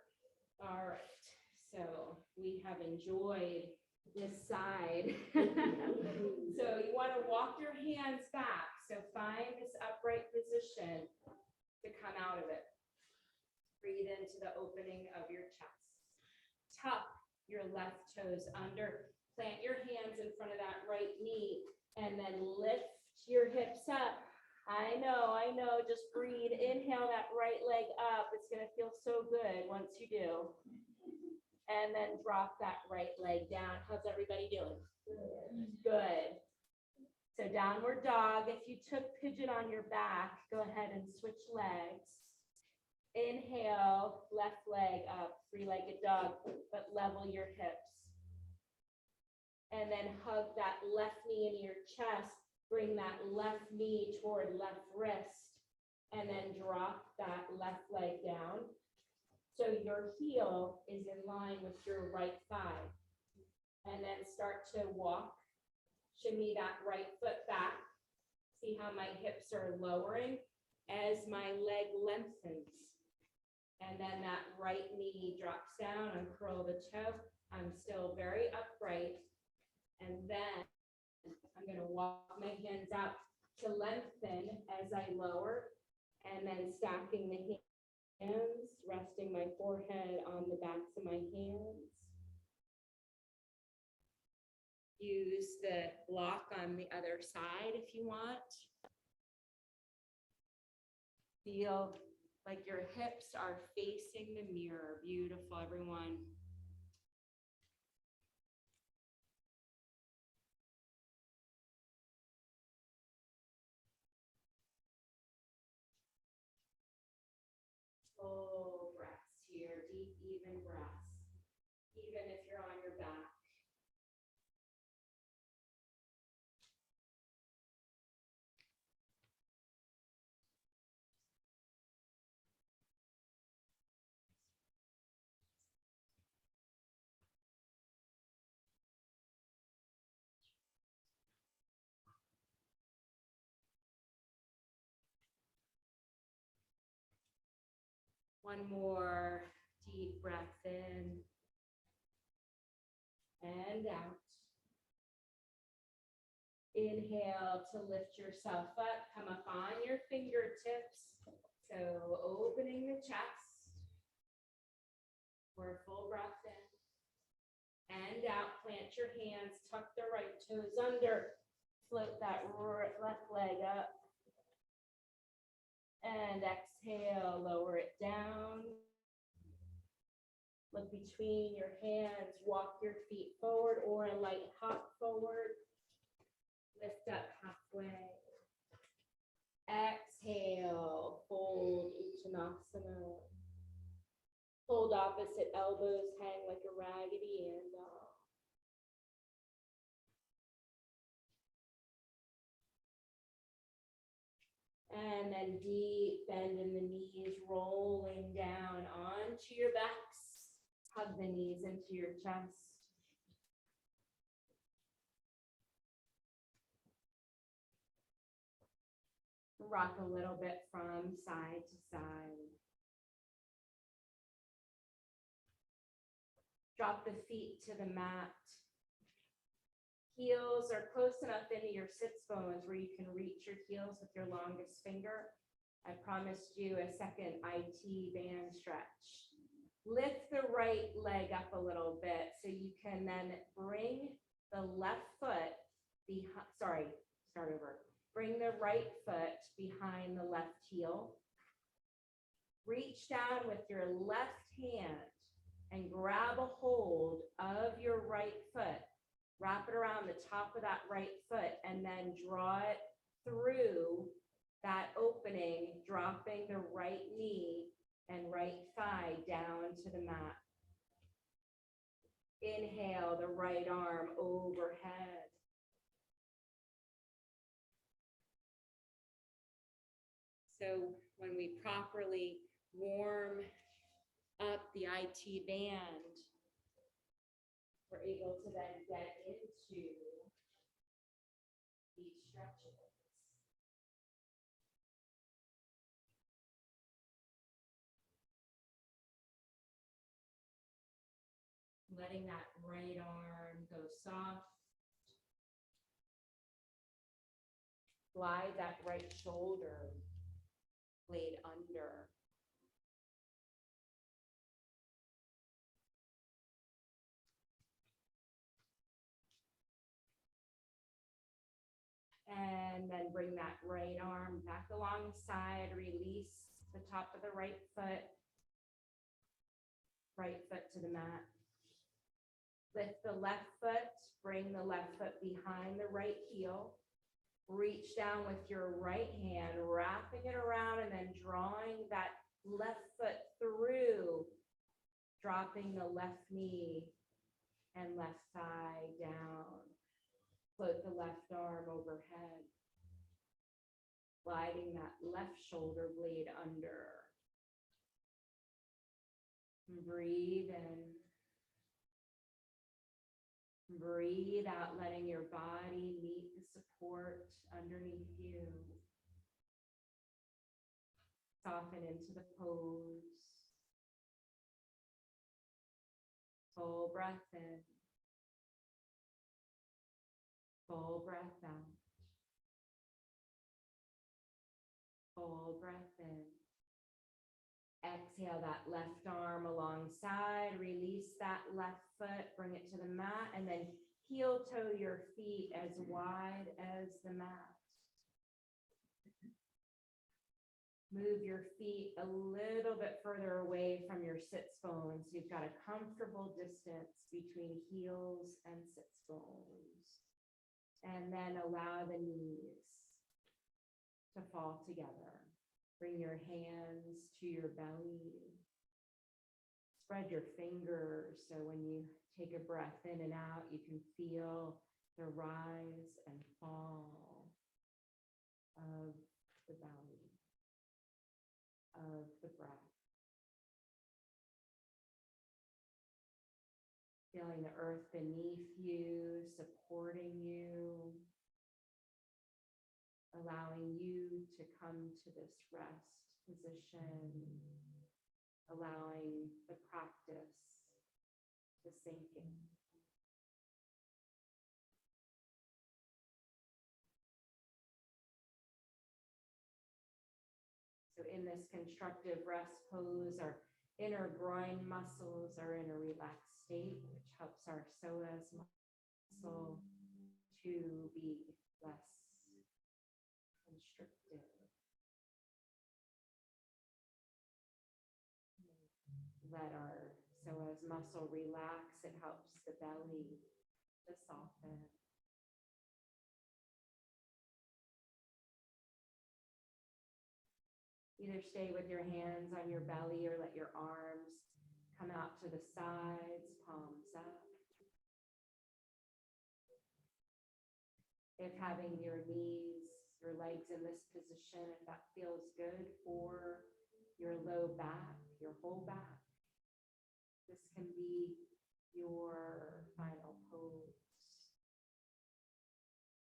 All right, so we have enjoyed this side. So you want to walk your hands back. So find this upright position to come out of it. Breathe into the opening of your chest. Tuck your left toes under. Plant your hands in front of that right knee and then lift your hips up. I know. Just breathe. Inhale that right leg up. It's going to feel so good once you do. And then drop that right leg down. How's everybody doing? Good. So downward dog. If you took pigeon on your back, go ahead and switch legs. Inhale, left leg up, three-legged dog, but level your hips. And then hug that left knee into your chest. Bring that left knee toward left wrist. And then drop that left leg down. So your heel is in line with your right thigh. And then start to walk. Shimmy that right foot back. See how my hips are lowering as my leg lengthens. And then that right knee drops down, uncurl the toe. I'm still very upright. And then I'm going to walk my hands out to lengthen as I lower. And then stacking the hands, resting my forehead on the backs of my hands. Use the block on the other side if you want. Feel like your hips are facing the mirror. Beautiful, everyone. Full breaths here, deep, even breaths, even if you're on your back. One more deep breath in and out. Inhale to lift yourself up, come up on your fingertips. So opening the chest for a full breath in and out. Plant your hands, tuck the right toes under, float that left leg up. And exhale, lower it down. Look between your hands, walk your feet forward or a light hop forward. Lift up halfway. Exhale, fold Uttanasana. Hold opposite elbows, hang like a raggedy and And then deep bend in the knees, rolling down onto your backs. Hug the knees into your chest. Rock a little bit from side to side. Drop the feet to the mat. Heels are close enough into your sits bones where you can reach your heels with your longest finger. I promised you a second IT band stretch. Lift the right leg up a little bit so you can then bring the left foot behind, start over. Bring the right foot behind the left heel. Reach down with your left hand and grab a hold of your right foot. Wrap it around the top of that right foot and then draw it through that opening, dropping the right knee and right thigh down to the mat. Inhale the right arm overhead. So when we properly warm up the IT band, we're able to then get into these stretches. Letting that right arm go soft. Glide that right shoulder blade under. And then bring that right arm back alongside, release the top of the right foot to the mat. Lift the left foot, bring the left foot behind the right heel. Reach down with your right hand, wrapping it around and then drawing that left foot through, dropping the left knee and left thigh down. Float the left arm overhead, gliding that left shoulder blade under. Breathe in. Breathe out, letting your body meet the support underneath you. Soften into the pose. Full breath in. Full breath out. Full breath in. Exhale that left arm alongside, release that left foot, bring it to the mat, and then heel toe your feet as wide as the mat. Move your feet a little bit further away from your sits bones. You've got a comfortable distance between heels and sits bones. And then allow the knees to fall together. Bring your hands to your belly. Spread your fingers so when you take a breath in and out, you can feel the rise and fall of the belly, of the breath. Feeling the earth beneath you, supporting you. Allowing you to come to this rest position, allowing the practice to sink in. So in this constructive rest pose, our inner groin muscles are in a relaxed state, which helps our psoas muscle to be less constricted. Let our psoas muscle relax. It helps the belly to soften. Either stay with your hands on your belly or let your arms come out to the sides, palms up. If having your knees, your legs in this position, if that feels good for your low back, your whole back, this can be your final pose.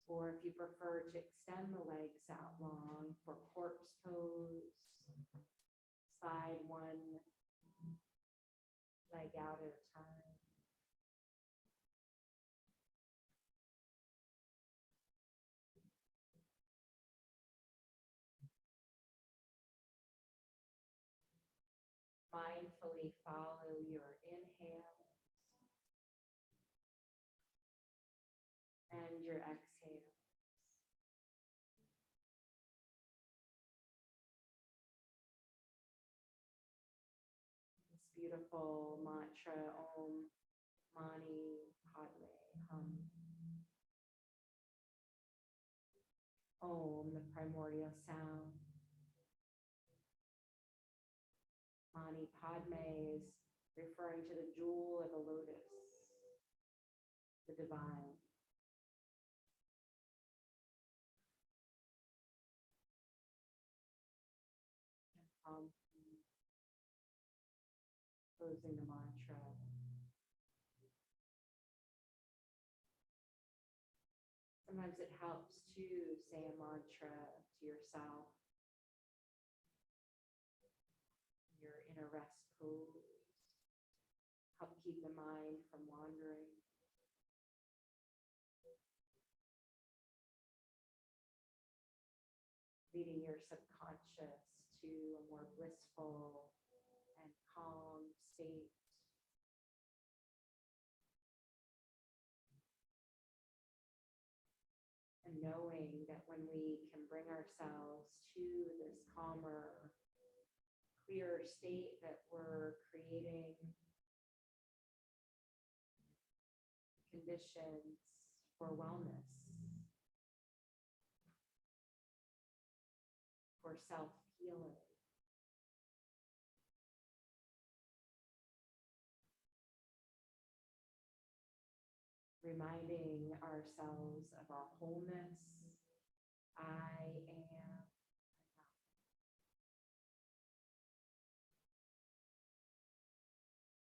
Or if you prefer to extend the legs out long for corpse pose, slide one leg out at a time. Mindfully follow your inhale and your exhale. This beautiful mantra, Om Mani Padme Hum. Om, the primordial sound. Mani Padme is referring to the jewel of the lotus. the divine. Closing the mantra. Sometimes it helps to say a mantra to yourself. You're in a rest pose. Help keep the mind from wandering. Leading your subconscious to a more blissful and calm state. And knowing that when we can bring ourselves to this calmer, clearer state, that we're creating conditions for wellness, for self-healing. Reminding ourselves of our wholeness. I am enough.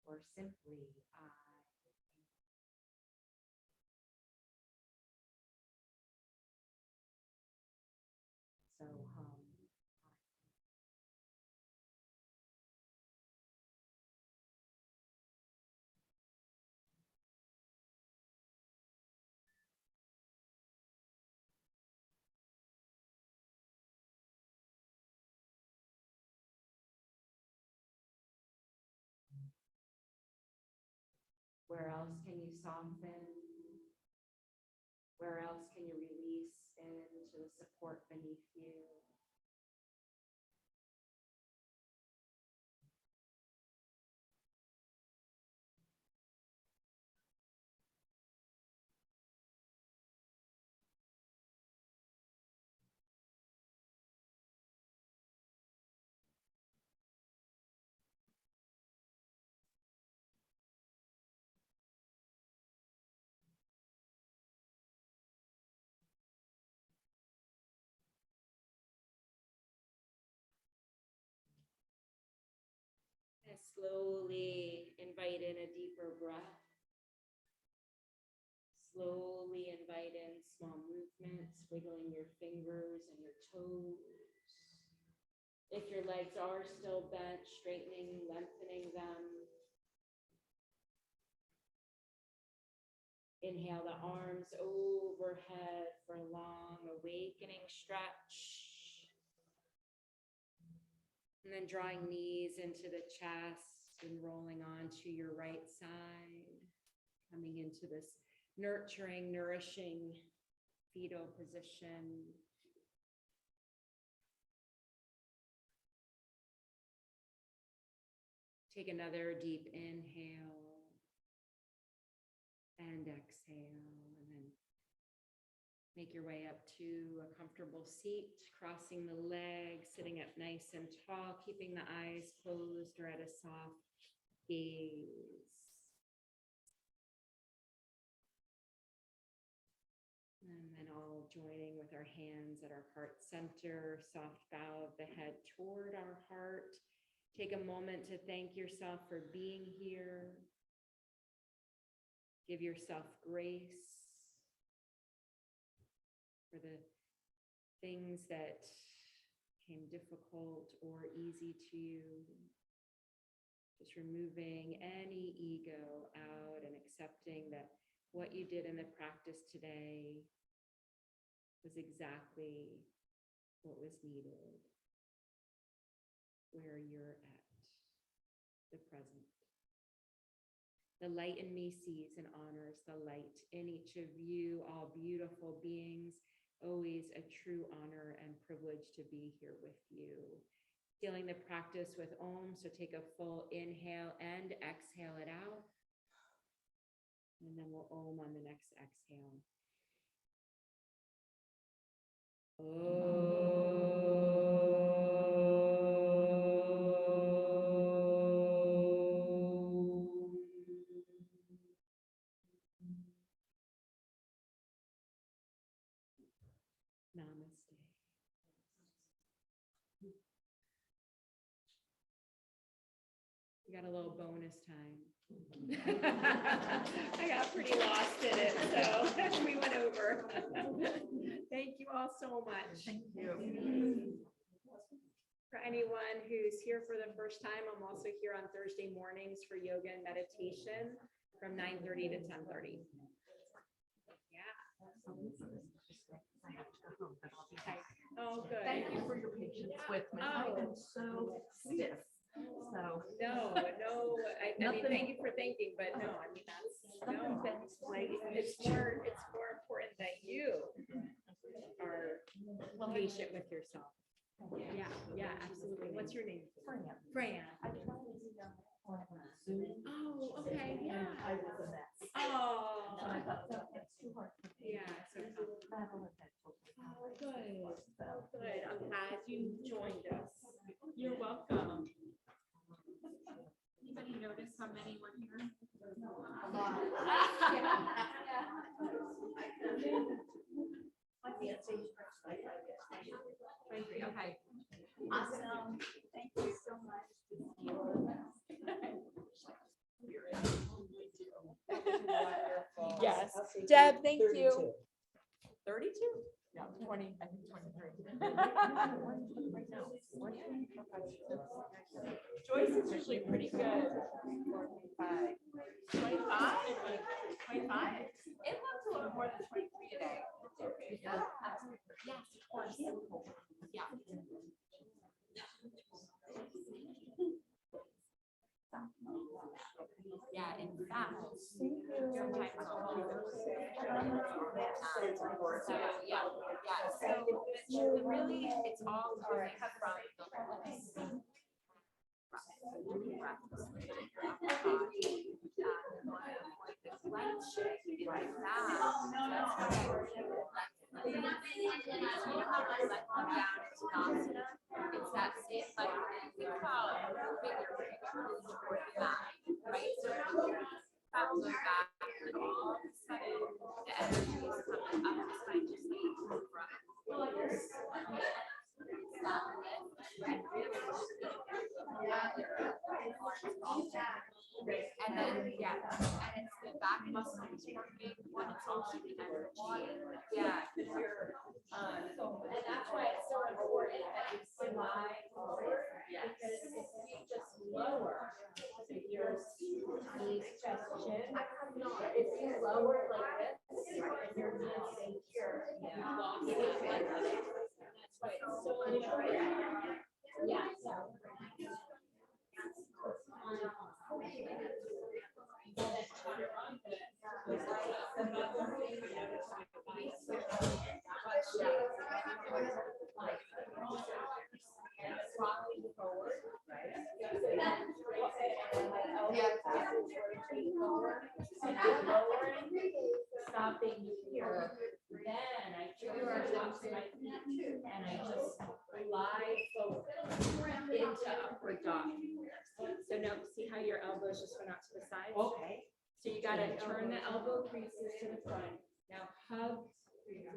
Or simply, I am. So where else can you soften? Where else can you release into the support beneath you? And slowly invite in a deeper breath. Slowly invite in small movements, wiggling your fingers and your toes. If your legs are still bent, straightening, lengthening them. Inhale the arms overhead for a long awakening stretch. And then drawing knees into the chest and rolling onto your right side. Coming into this nurturing, nourishing fetal position. Take another deep inhale and exhale, and then make your way up to a comfortable seat, crossing the legs, sitting up nice and tall, keeping the eyes closed or at a soft gaze. And then all joining with our hands at our heart center, soft bow of the head toward our heart. Take a moment to thank yourself for being here. Give yourself grace for the things that came difficult or easy to you. Just removing any ego out and accepting that what you did in the practice today was exactly what was needed, where you're at, the present. The light in me sees and honors the light in each of you, all beautiful beings. Always a true honor and privilege to be here with you. Feeling the practice with Om, so take a full inhale and exhale it out. And then we'll Om on the next exhale. You got a little bonus time. I got pretty lost in it, so we went over. Thank you all so much. Thank you. For anyone who's here for the first time, I'm also here on Thursday mornings for yoga and meditation from 9:30 to 10:30. Yeah. I have to go home, but I'll be back. Oh, good. Thank you for your patience with me. I am so stiff. So. No, I mean, Nothing- thank you for thinking, but no, I mean, that's, Nothing no. bends late. It's more important that you are patient with yourself. Yeah, absolutely. What's your name? Fran. Oh, okay, yeah. I was a mess. And I Oh, thought, no, it's too hard for me. yeah, so Travel and that totally oh, good. So. Good. I'm glad you joined us. You're welcome. Anybody notice how many were here? Okay. Awesome. Thank you so much. Yes. Deb, thank you. 32? Yeah, 20, I think 23. Joyce is usually pretty good. 25. 25? 25? It looks a little more than 23 today. Yes, of course. Yeah. Yeah, in fact, sometimes I'll do those. So, yeah. So really, it's all coming from the lips. It's that same, like, think about bigger picture is for the mind, right? So going back, and all of a sudden, the energy is coming up the spine, just like from and then, yeah, and it's the back muscles working when it's also the energy. Yeah. And that's why it's so important that you slide forward. Yes. Because if you just lower, so your knees, chest, chin. If you lower like this, and your knees stay here, you walk in that length. That's why it's so important. Yeah. Stopping here, then I turn around to my feet and I just glide forward into upward dog. So now, see how your elbows just went out to the side? Okay. So you gotta turn the elbow creases to the front. Now hug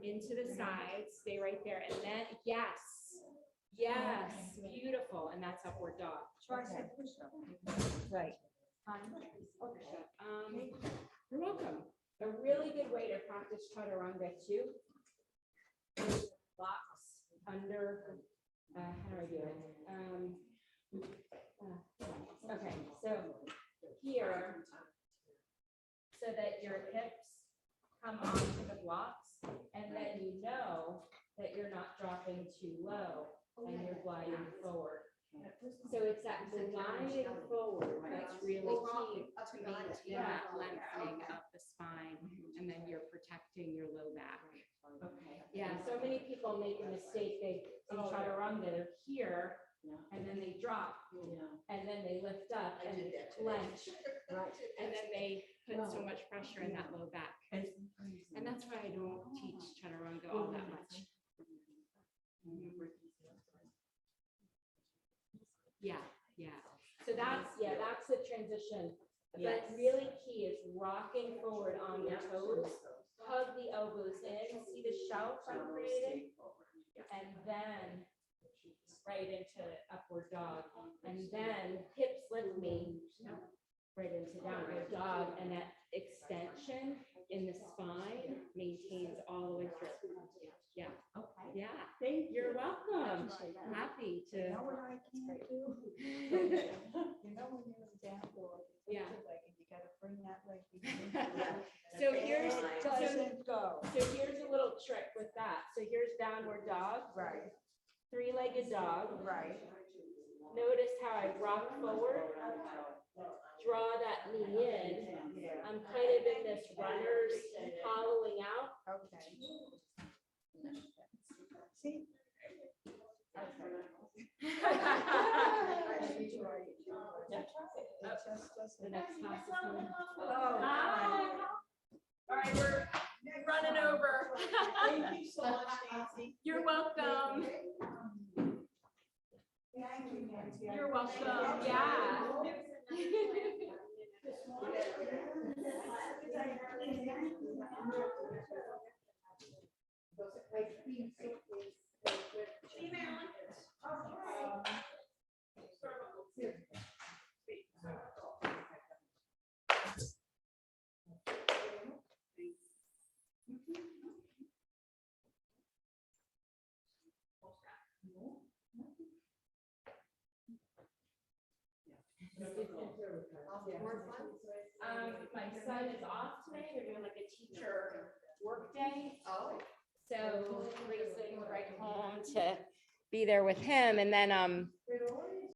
into the sides, stay right there, and then, yes, beautiful, and that's upward dog. Right. You're welcome. A really good way to practice chaturanga too. Blocks under, how do I do it? Okay, so here, so that your hips come onto the blocks, and then you know that you're not dropping too low and you're gliding forward. So it's that gliding forward that's really key to maintain that lengthening of the spine, and then you're protecting your low back. Okay. Yeah, so many people make a mistake. They in chaturanga, they're here, and then they drop, and then they lift up and clench, and then they put so much pressure in that low back. And that's why I don't teach chaturanga all that much. Yeah. So that's the transition. But really key is rocking forward on the toes, hug the elbows in, see the shelf I'm creating, and then right into upward dog, and then hips lift me right into downward dog, and that extension in the spine maintains all the way through. Yeah. Okay. Yeah. Thank you. You're welcome. Appreciate that. Happy You to. know what I can't do? You know when you're in down dog, you Yeah. put your leg and you gotta bring that leg behind you. So here's, It so doesn't go. here's a little trick with that. So here's downward dog, Right, three-legged dog. right. Notice how I rock forward, draw that knee in. Yeah, I'm kind of in this runner's hollowing out. okay. See? The next class is coming. Oh, Hi. All right, we're running over. thank you so much, Nancy. You're welcome. Thank you, Nancy. You're welcome. Yeah. My son is off today. They're doing like a teacher work day. Oh. So Lisa's right home to be there with him. And then